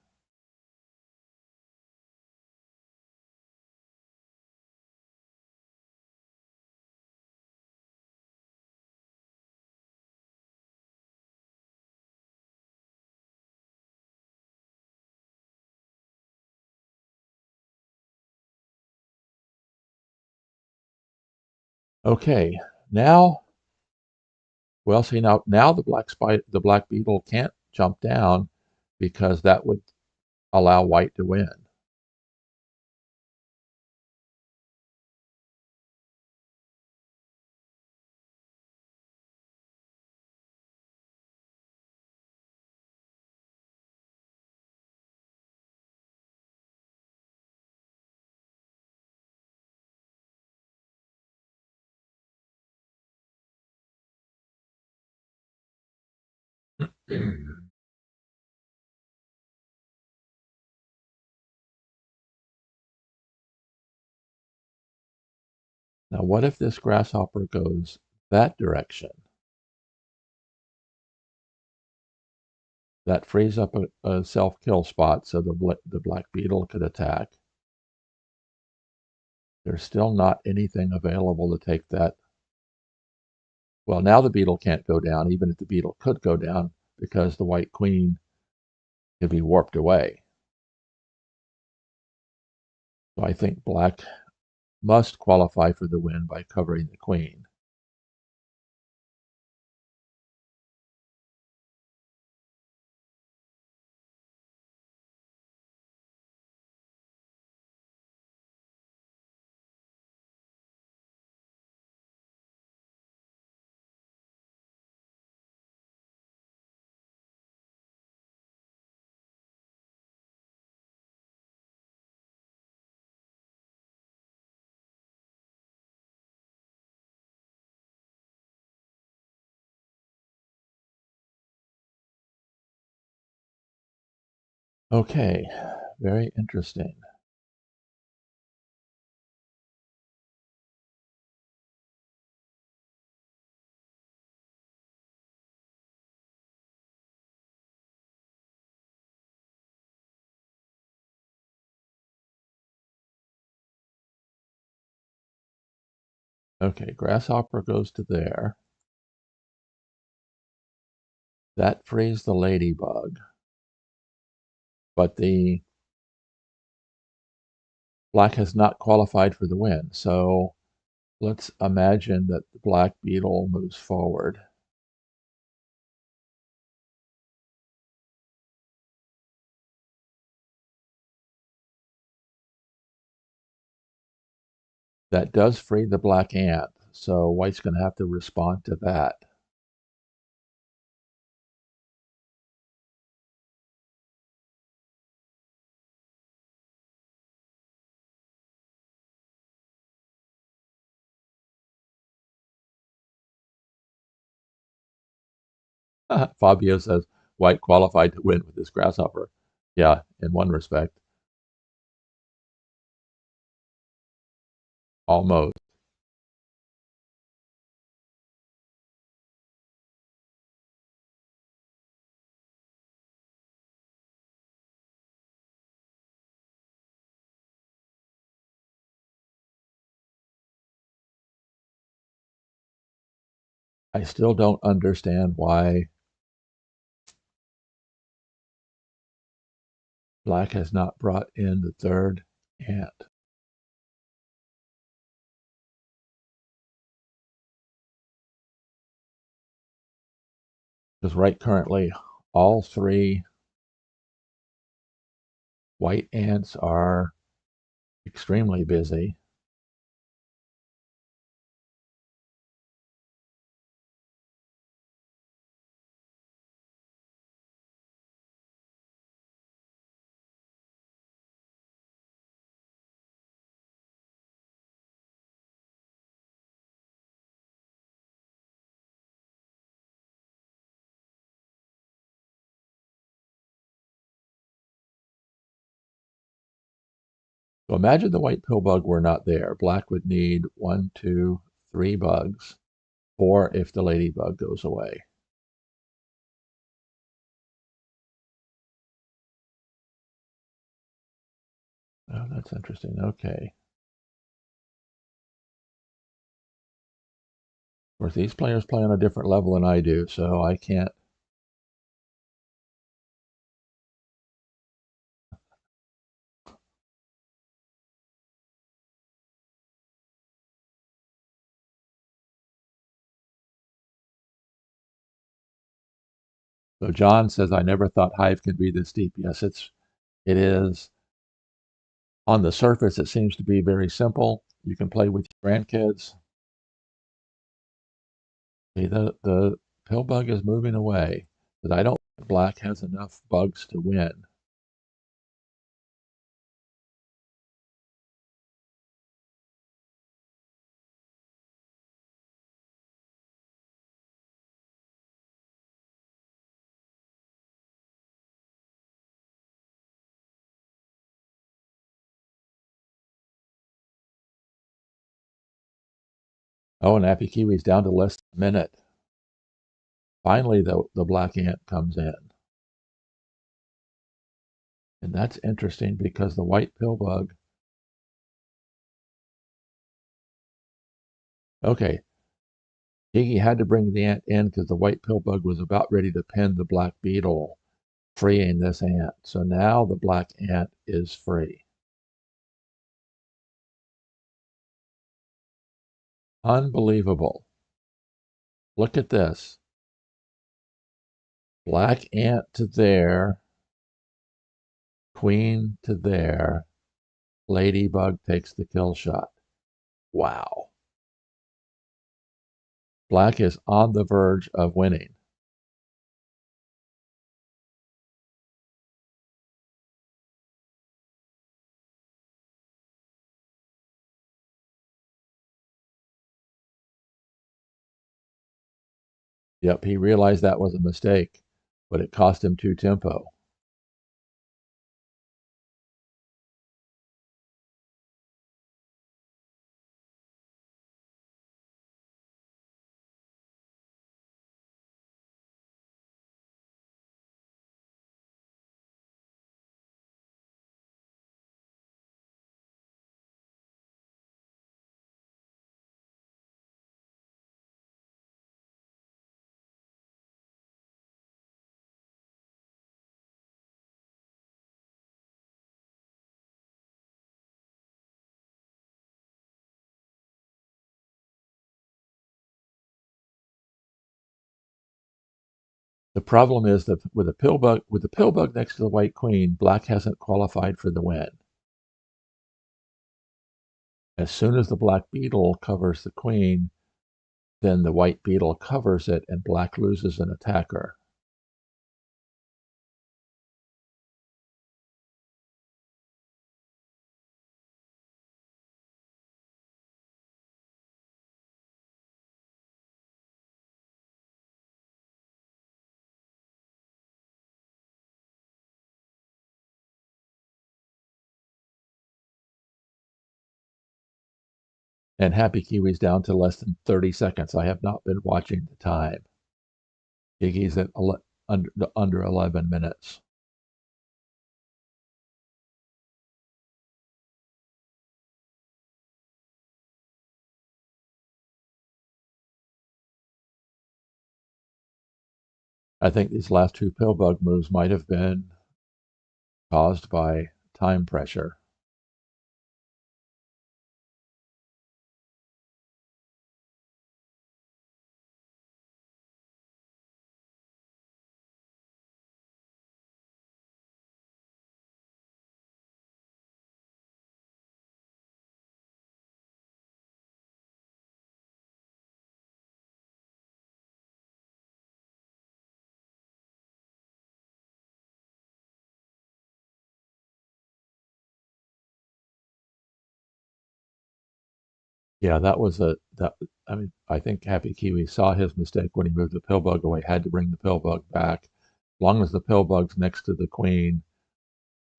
Okay, now, well, see now the black beetle can't jump down because that would allow white to win. Now, what if this grasshopper goes that direction? That frees up a self-kill spot so the black beetle could attack. There's still not anything available to take that. Well, now the beetle can't go down, even if the beetle could go down, because the white queen could be warped away. So I think black must qualify for the win by covering the queen. Okay, very interesting. Okay, grasshopper goes to there. That frees the ladybug. But the black has not qualified for the win. So let's imagine that the black beetle moves forward. That does free the black ant, so white's going to have to respond to that. Fabio says white qualified to win with this grasshopper. Yeah, in one respect, almost. I still don't understand why black has not brought in the third ant. Because right currently, all three white ants are extremely busy. So imagine the white pill bug were not there. Black would need 1, 2, 3 bugs, 4 if the ladybug goes away. Oh, that's interesting. Okay. Of course, these players play on a different level than I do, so I can't. So John says, I never thought Hive could be this deep. Yes, it is. On the surface, it seems to be very simple. You can play with your grandkids. See, the pill bug is moving away, but I don't think black has enough bugs to win. Oh, and HappyKiwi's down to less than a minute. Finally, the black ant comes in. And that's interesting because the white pill bug. Okay, Iggy had to bring the ant in because the white pill bug was about ready to pin the black beetle, freeing this ant. So now the black ant is free. Unbelievable. Look at this. Black ant to there, queen to there, ladybug takes the kill shot. Wow. Black is on the verge of winning. Yep, he realized that was a mistake, but it cost him 2 tempo. The problem is that with the pill bug next to the white queen, black hasn't qualified for the win. As soon as the black beetle covers the queen, then the white beetle covers it and black loses an attacker. And HappyKiwi's down to less than 30 seconds. I have not been watching the time. Iggy's at under 11 minutes. I think these last 2 pill bug moves might have been caused by time pressure. Yeah, that was a that. I mean, I think HappyKiwi saw his mistake when he moved the pill bug away. Had to bring the pill bug back. As long as the pill bug's next to the queen,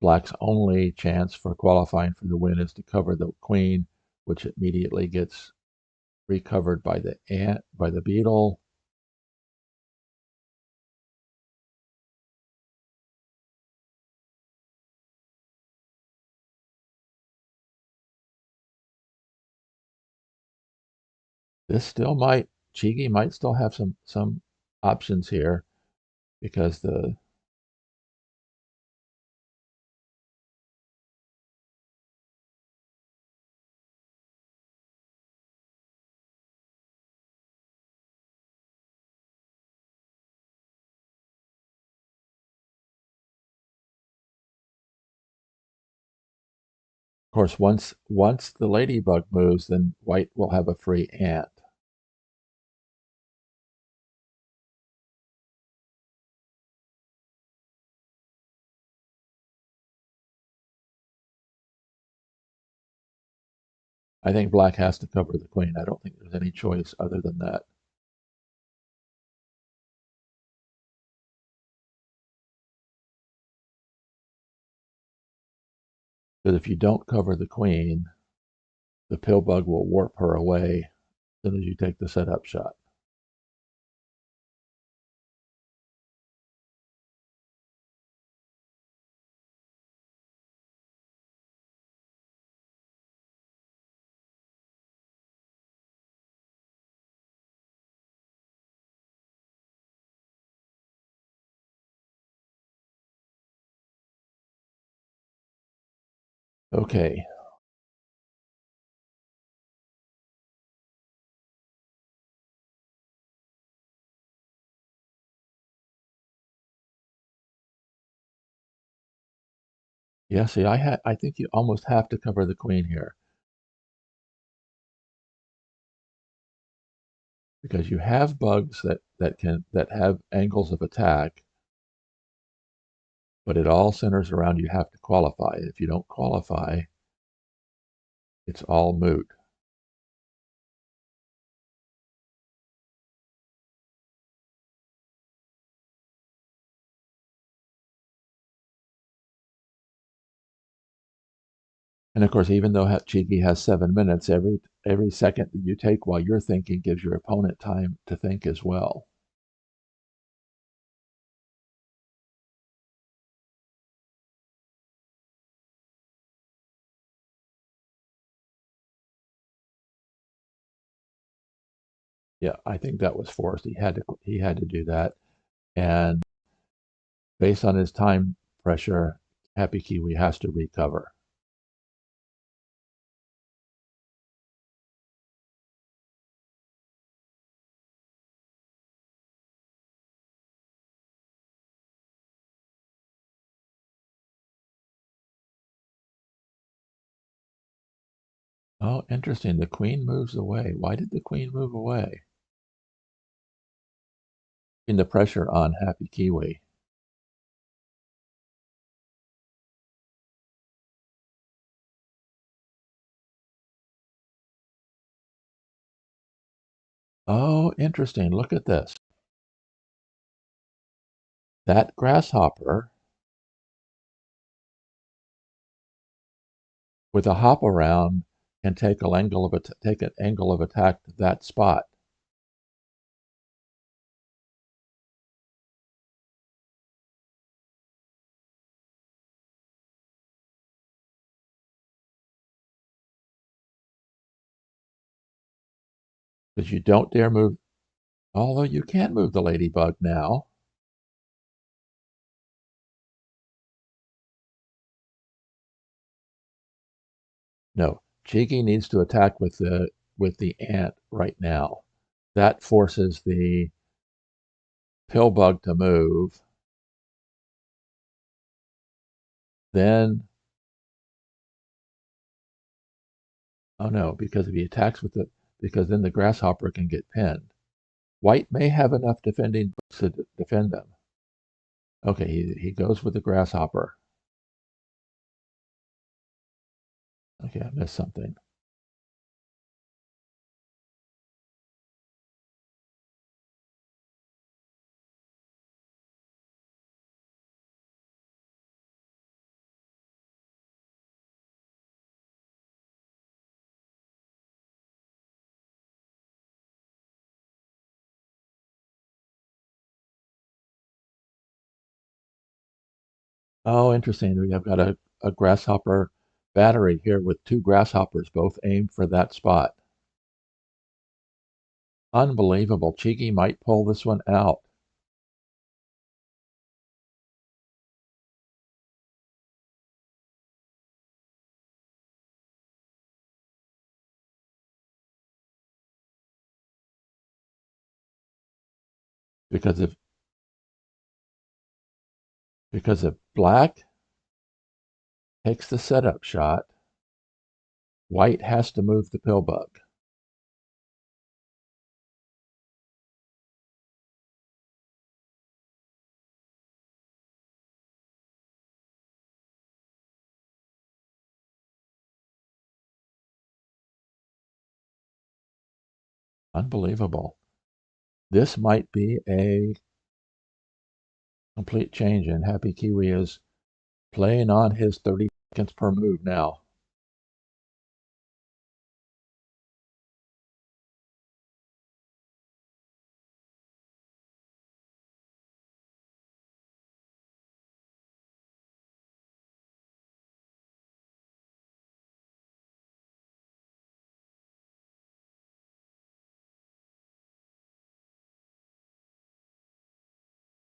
black's only chance for qualifying for the win is to cover the queen, which immediately gets recovered by the ant by the beetle. This still might Chigi might still have some options here because the of course once the ladybug moves, then white will have a free ant. I think black has to cover the queen. I don't think there's any choice other than that. Because if you don't cover the queen, the pill bug will warp her away as soon as you take the setup shot. Okay. Yeah, see, I think you almost have to cover the queen here because you have bugs that have angles of attack, but it all centers around you have to qualify. If you don't qualify, it's all moot. And of course, even though Chigi has 7 minutes, every second that you take while you're thinking gives your opponent time to think as well. Yeah, I think that was forced. He had to do that, and based on his time pressure, HappyKiwi has to recover. Oh, interesting. The queen moves away. Why did the queen move away? In the pressure on HappyKiwi. Oh, interesting. Look at this. That grasshopper with a hop around can take an angle of attack to that spot because you don't dare move. Although you can't move the ladybug now. No, Cheeky needs to attack with the ant right now. That forces the pill bug to move. Then, oh no, because if he attacks with it, because then the grasshopper can get pinned. White may have enough defending bugs to defend them. Okay, he goes with the grasshopper. Okay, I missed something. Oh, interesting. We have got a grasshopper battery here with two grasshoppers, both aimed for that spot. Unbelievable. Cheeky might pull this one out. Because if black takes the setup shot, white has to move the pill bug. Unbelievable. This might be a complete change, and HappyKiwi is playing on his 30 seconds per move now.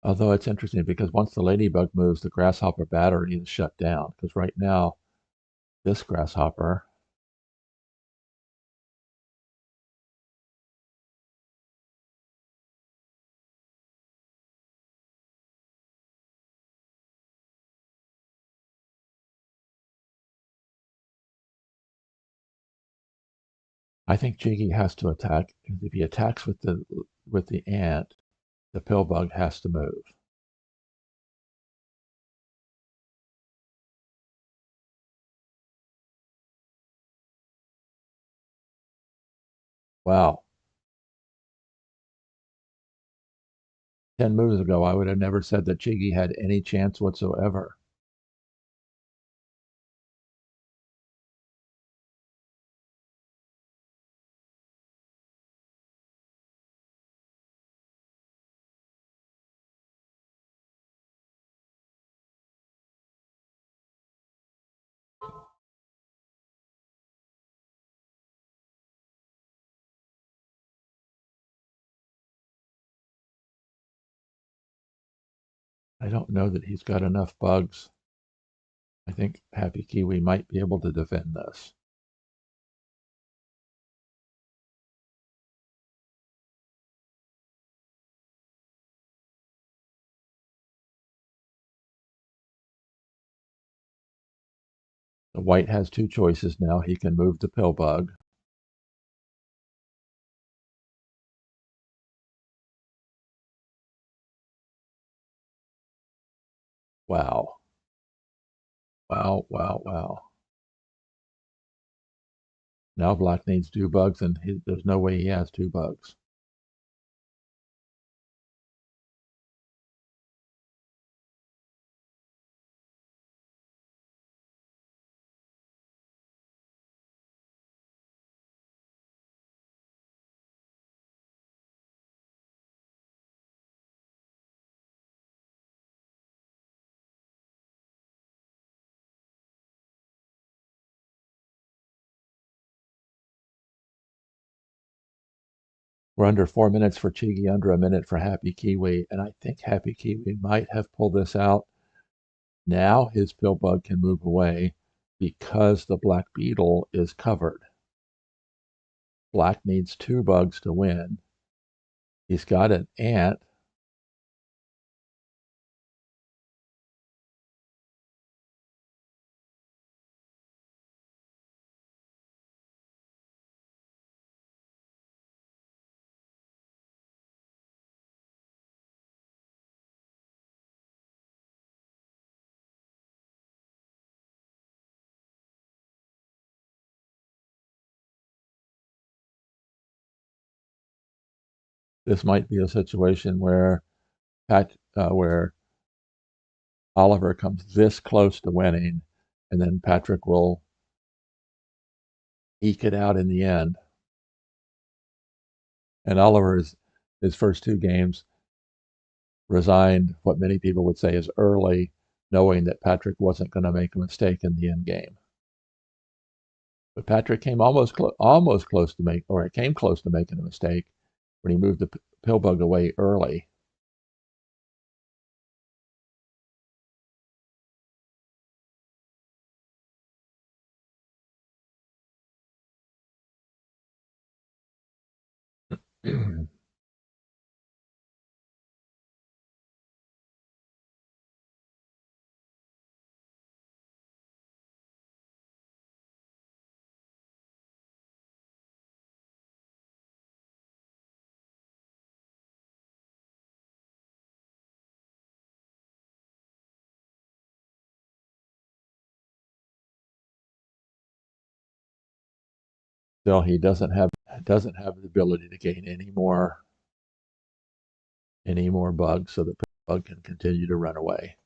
Although it's interesting because once the ladybug moves, the grasshopper battery is shut down. Because right now This grasshopper. I think csigeee has to attack. If he attacks with the ant, the pill bug has to move. Wow. 10 moves ago, I would have never said that csigeee had any chance whatsoever. I don't know that he's got enough bugs. I think HappyKiwi might be able to defend this. The white has two choices now. He can move the pill bug. Wow. Wow, wow, wow. Now black needs two bugs, and there's no way he has two bugs. We're under 4 minutes for csigeee, under a minute for HappyKiwi, and I think HappyKiwi might have pulled this out. Now his pill bug can move away because the black beetle is covered. Black needs two bugs to win. He's got an ant. This might be a situation where where Oliver comes this close to winning, and then Patrick will eke it out in the end. And Oliver's his first two games resigned what many people would say is early, knowing that Patrick wasn't going to make a mistake in the end game. But Patrick came almost close to came close to making a mistake when he moved the pill bug away early. Still, he doesn't have the ability to gain any more bugs, so the bug can continue to run away.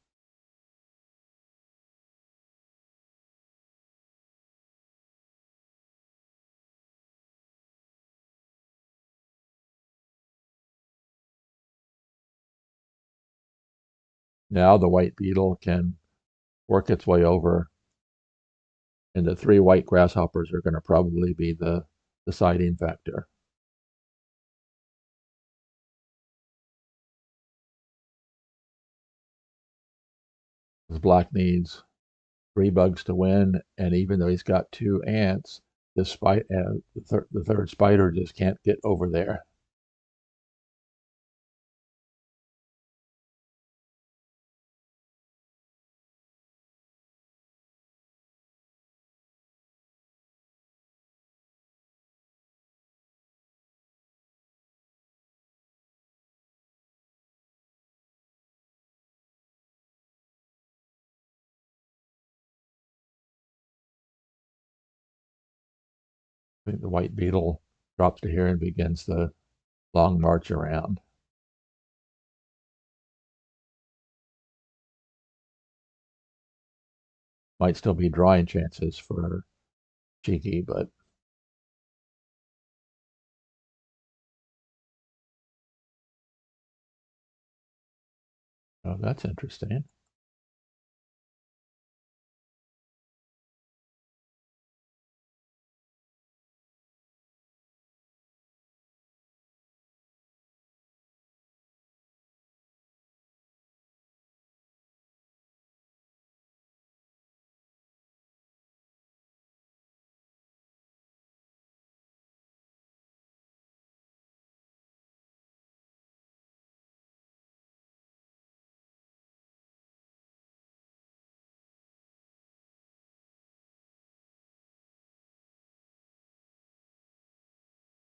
Now the white beetle can work its way over, and the three white grasshoppers are going to probably be the deciding factor. Because black needs 3 bugs to win, and even though he's got 2 ants, the third spider just can't get over there. I think the white beetle drops to here and begins the long march around. Might still be drawing chances for Cheeky, but oh, that's interesting.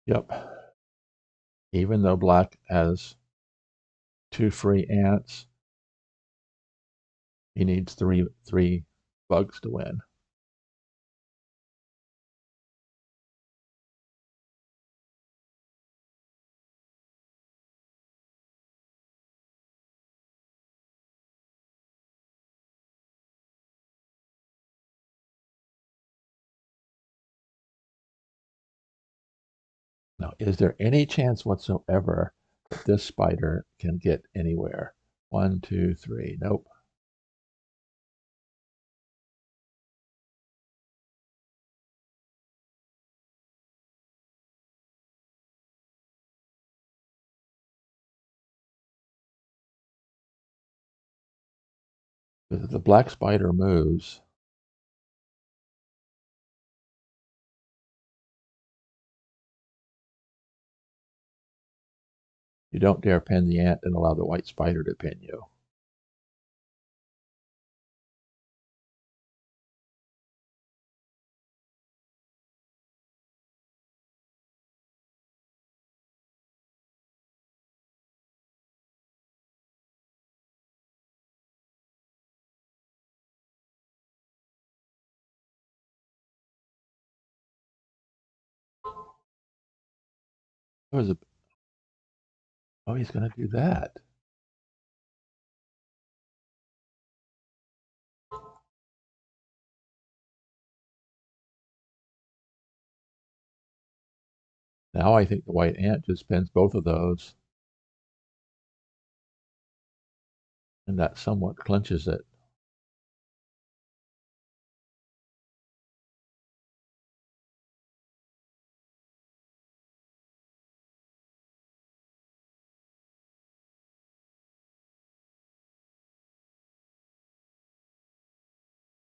Yep. Even though black has 2 free ants, he needs three bugs to win. Now, is there any chance whatsoever that this spider can get anywhere? 1, 2, 3. Nope. If the black spider moves, you don't dare pin the ant and allow the white spider to pin you. There was a, oh, he's going to do that. Now I think the white ant just pins both of those, and that somewhat clinches it.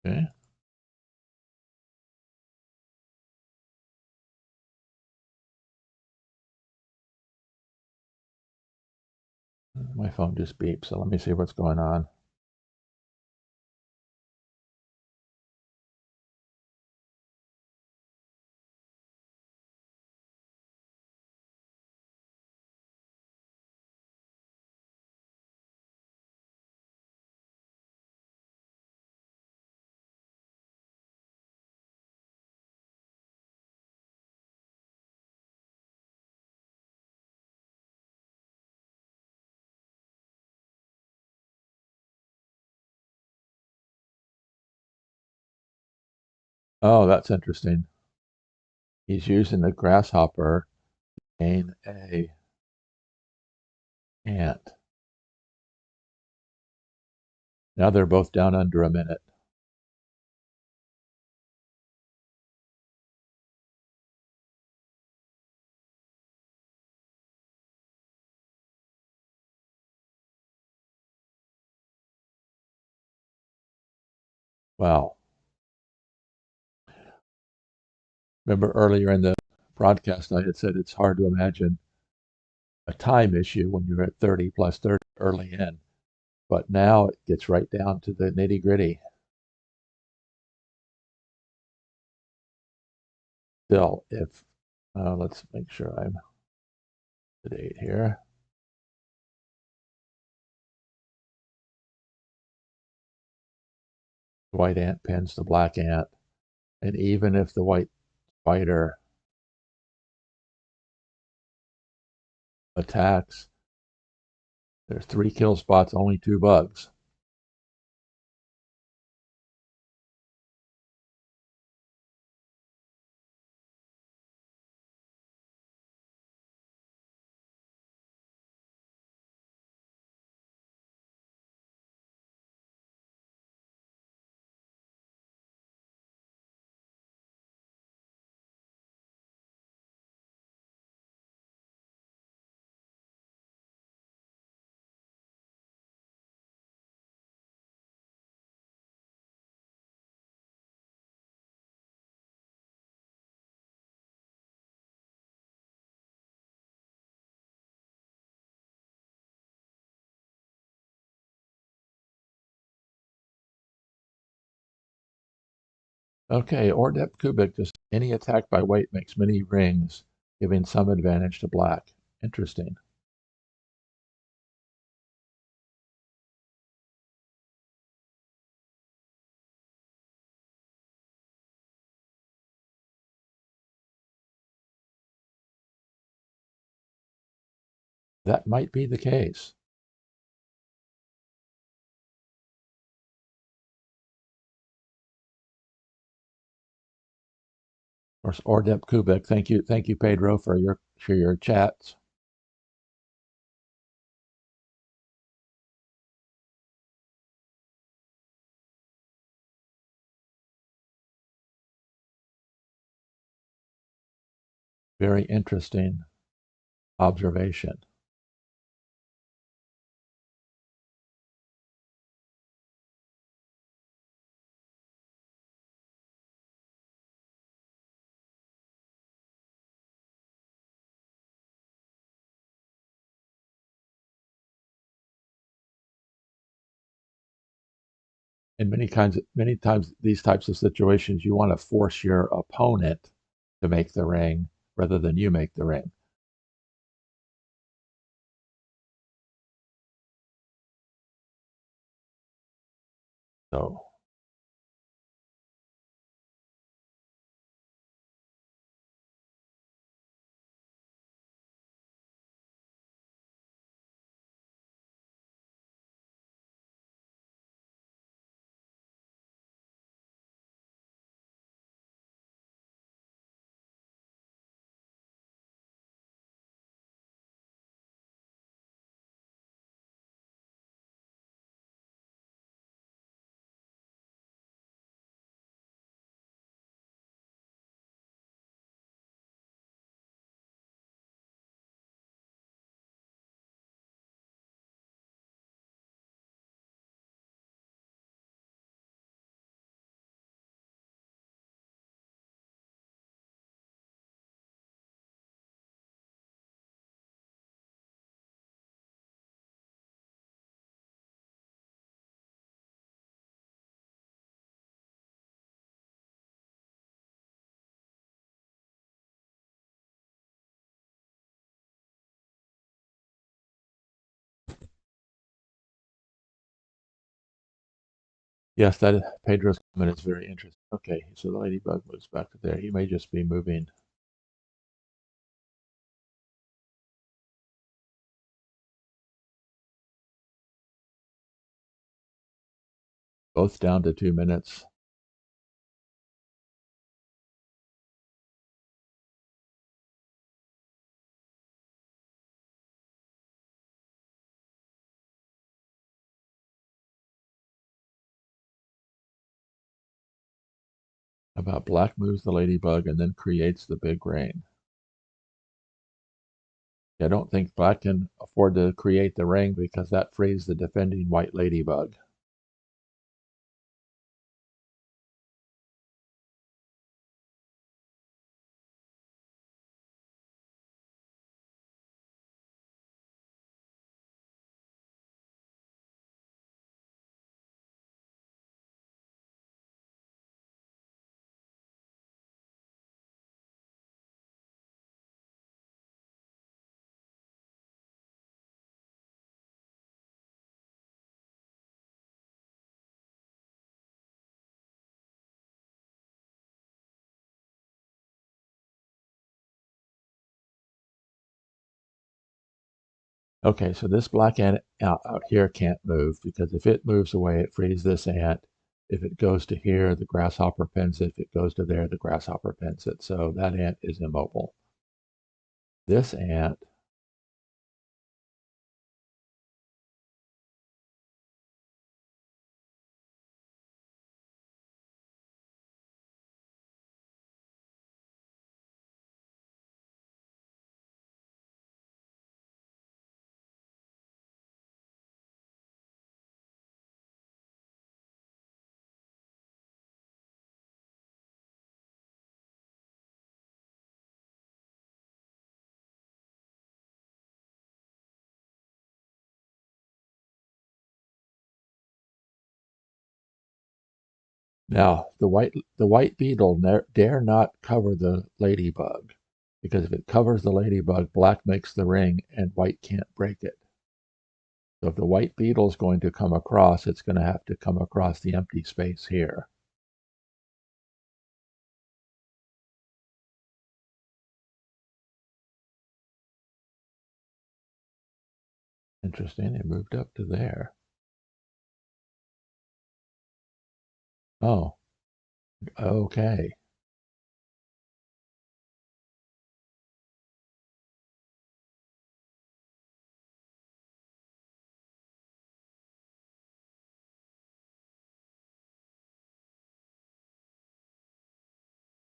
Okay. My phone just beeped, so let me see what's going on. Oh, that's interesting. He's using the grasshopper to gain a ant. Now they're both down under a minute. Wow. Remember earlier in the broadcast, I had said it's hard to imagine a time issue when you're at 30 plus 30 early in, but now it gets right down to the nitty gritty. Still, if let's make sure I'm up to date here. The white ant pins the black ant, and even if the white spider attacks, there's 3 kill spots, only 2 bugs. Okay, Ordep Kubik, just any attack by white makes many rings, giving some advantage to black. Interesting. That might be the case. Of course, Ordep Kubik, thank you, Pedro, for your chats. Very interesting observation. In many times these types of situations, you want to force your opponent to make the ring rather than you make the ring. So yes, Pedro's comment is very interesting. Okay, so the ladybug moves back to there. He may just be moving both down to 2 minutes. About black moves the ladybug and then creates the big ring. I don't think black can afford to create the ring because that frees the defending white ladybug. Okay, so this black ant out here can't move because if it moves away, it frees this ant. If it goes to here, the grasshopper pins it. If it goes to there, the grasshopper pins it. So that ant is immobile. This ant, now the white beetle dare not cover the ladybug because if it covers the ladybug, black makes the ring and white can't break it. So if the white beetle is going to come across, it's going to have to come across the empty space here. Interesting, it moved up to there. Oh, okay.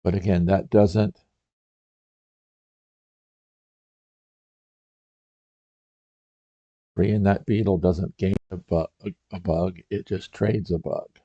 But again, that doesn't, freeing that beetle doesn't gain a bug, it just trades a bug.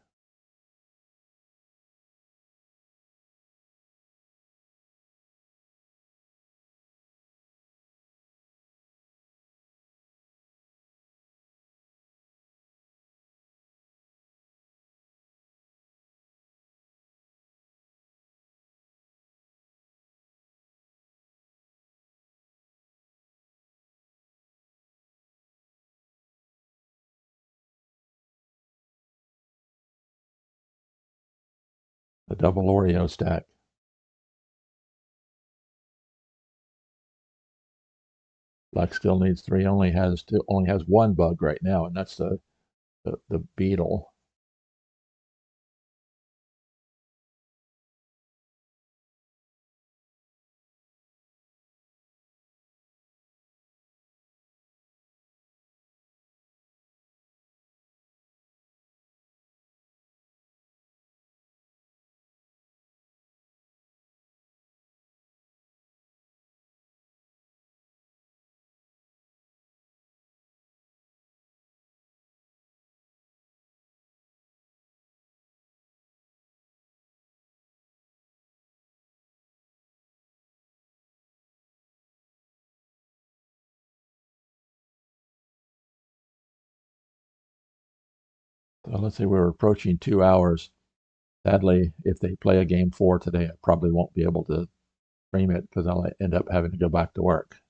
A double Oreo stack. Black still needs three, only has one bug right now, and that's the beetle. So let's say we're approaching 2 hours. Sadly, if they play a game 4 today, I probably won't be able to stream it because I'll end up having to go back to work.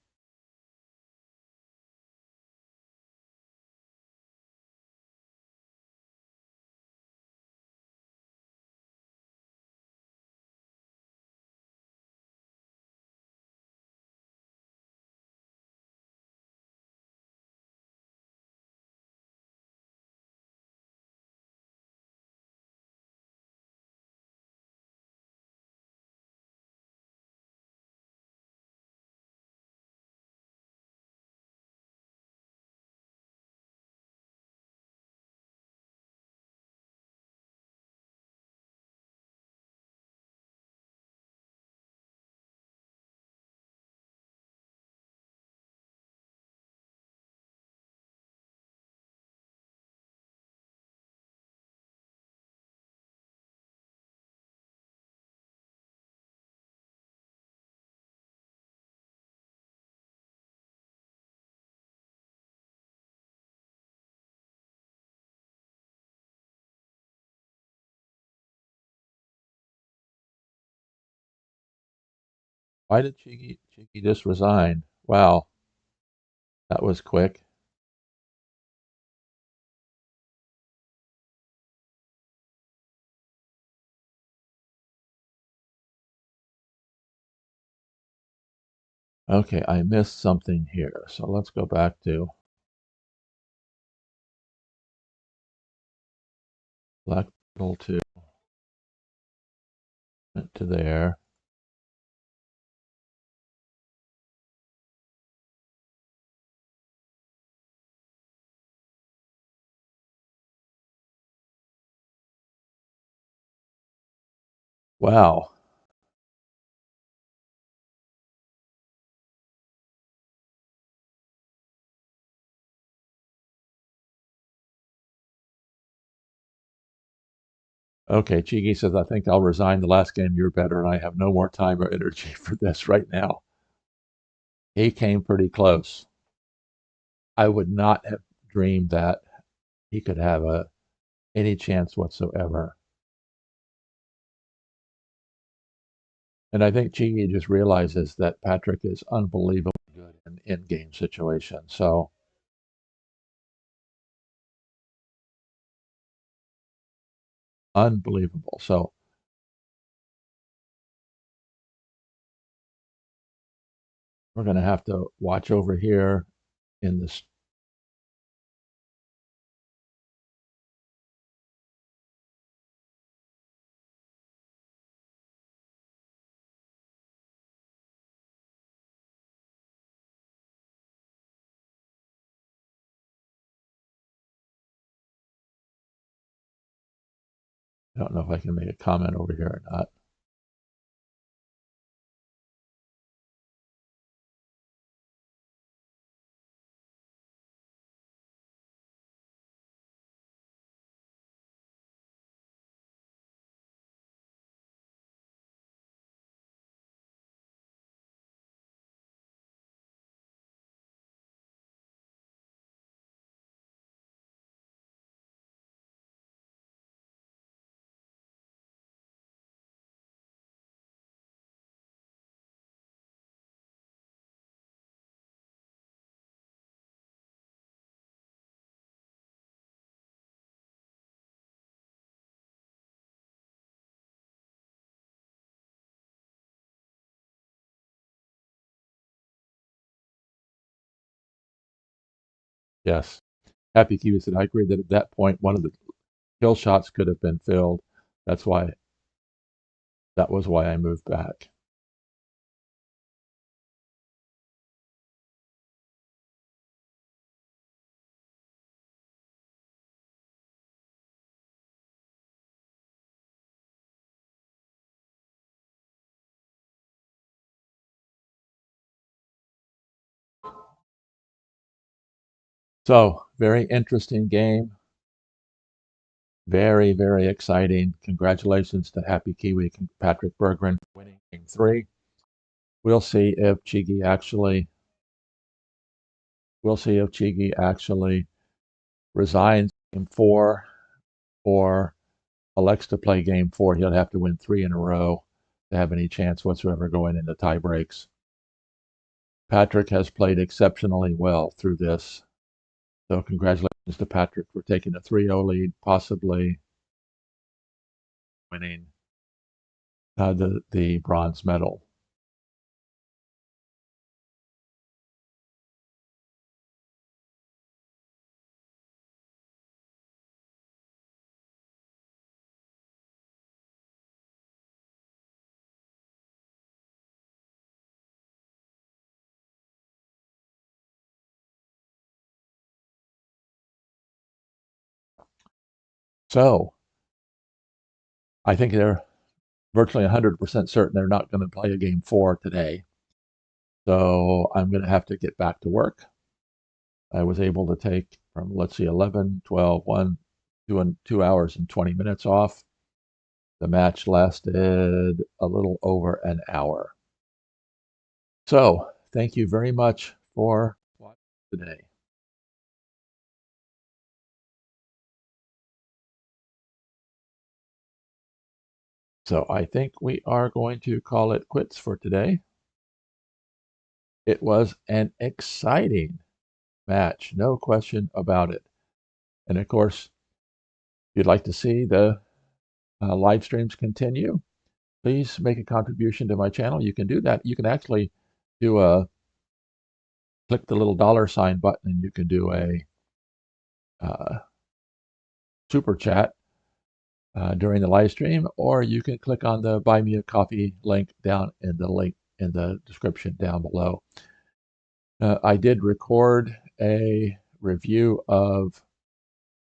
Why did Chigi just resign? Wow, that was quick. Okay, I missed something here. So let's go back to black middle to there. Wow. Okay, Chigi says, I think I'll resign. The last game, you're better, and I have no more time or energy for this right now. He came pretty close. I would not have dreamed that he could have any chance whatsoever. And I think Chigi just realizes that Patrick is unbelievably good in in-game situations. So unbelievable. So we're going to have to watch over here in this. I don't know if I can make a comment over here or not. Yes. HappyKiwi said, I agree that at that point, one of the kill shots could have been filled. That was why I moved back. So, very interesting game. Very, very exciting. Congratulations to HappyKiwi and Patrick Berggren winning game 3. We'll see if Chigi actually resigns game 4 or elects to play game 4. He'll have to win 3 in a row to have any chance whatsoever going into tie breaks. Patrick has played exceptionally well through this. So congratulations to Patrick for taking a 3-0 lead, possibly winning the bronze medal. So I think they're virtually 100% certain they're not going to play a game 4 today. So I'm going to have to get back to work. I was able to take from, let's see, 11, 12, 1, 2 hours and 20 minutes off. The match lasted a little over an hour. So thank you very much for watching today. So I think we are going to call it quits for today. It was an exciting match, no question about it. And of course, if you'd like to see the live streams continue, please make a contribution to my channel. You can do that. You can actually do a click the little $ button and you can do a super chat during the live stream, or you can click on the Buy Me a Coffee link in the description down below. I did record a review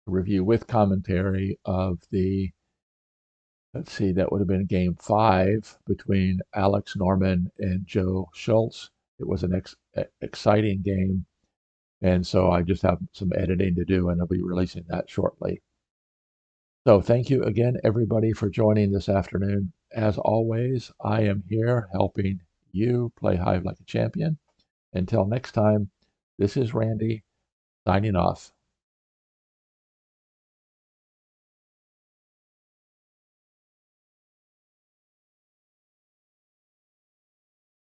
with commentary of the, let's see, that would have been game 5 between Alex Norman and Joe Schultz. It was an exciting game, and so I just have some editing to do, and I'll be releasing that shortly. So thank you again, everybody, for joining this afternoon. As always, I am here helping you play Hive like a champion. Until next time, this is Randy signing off.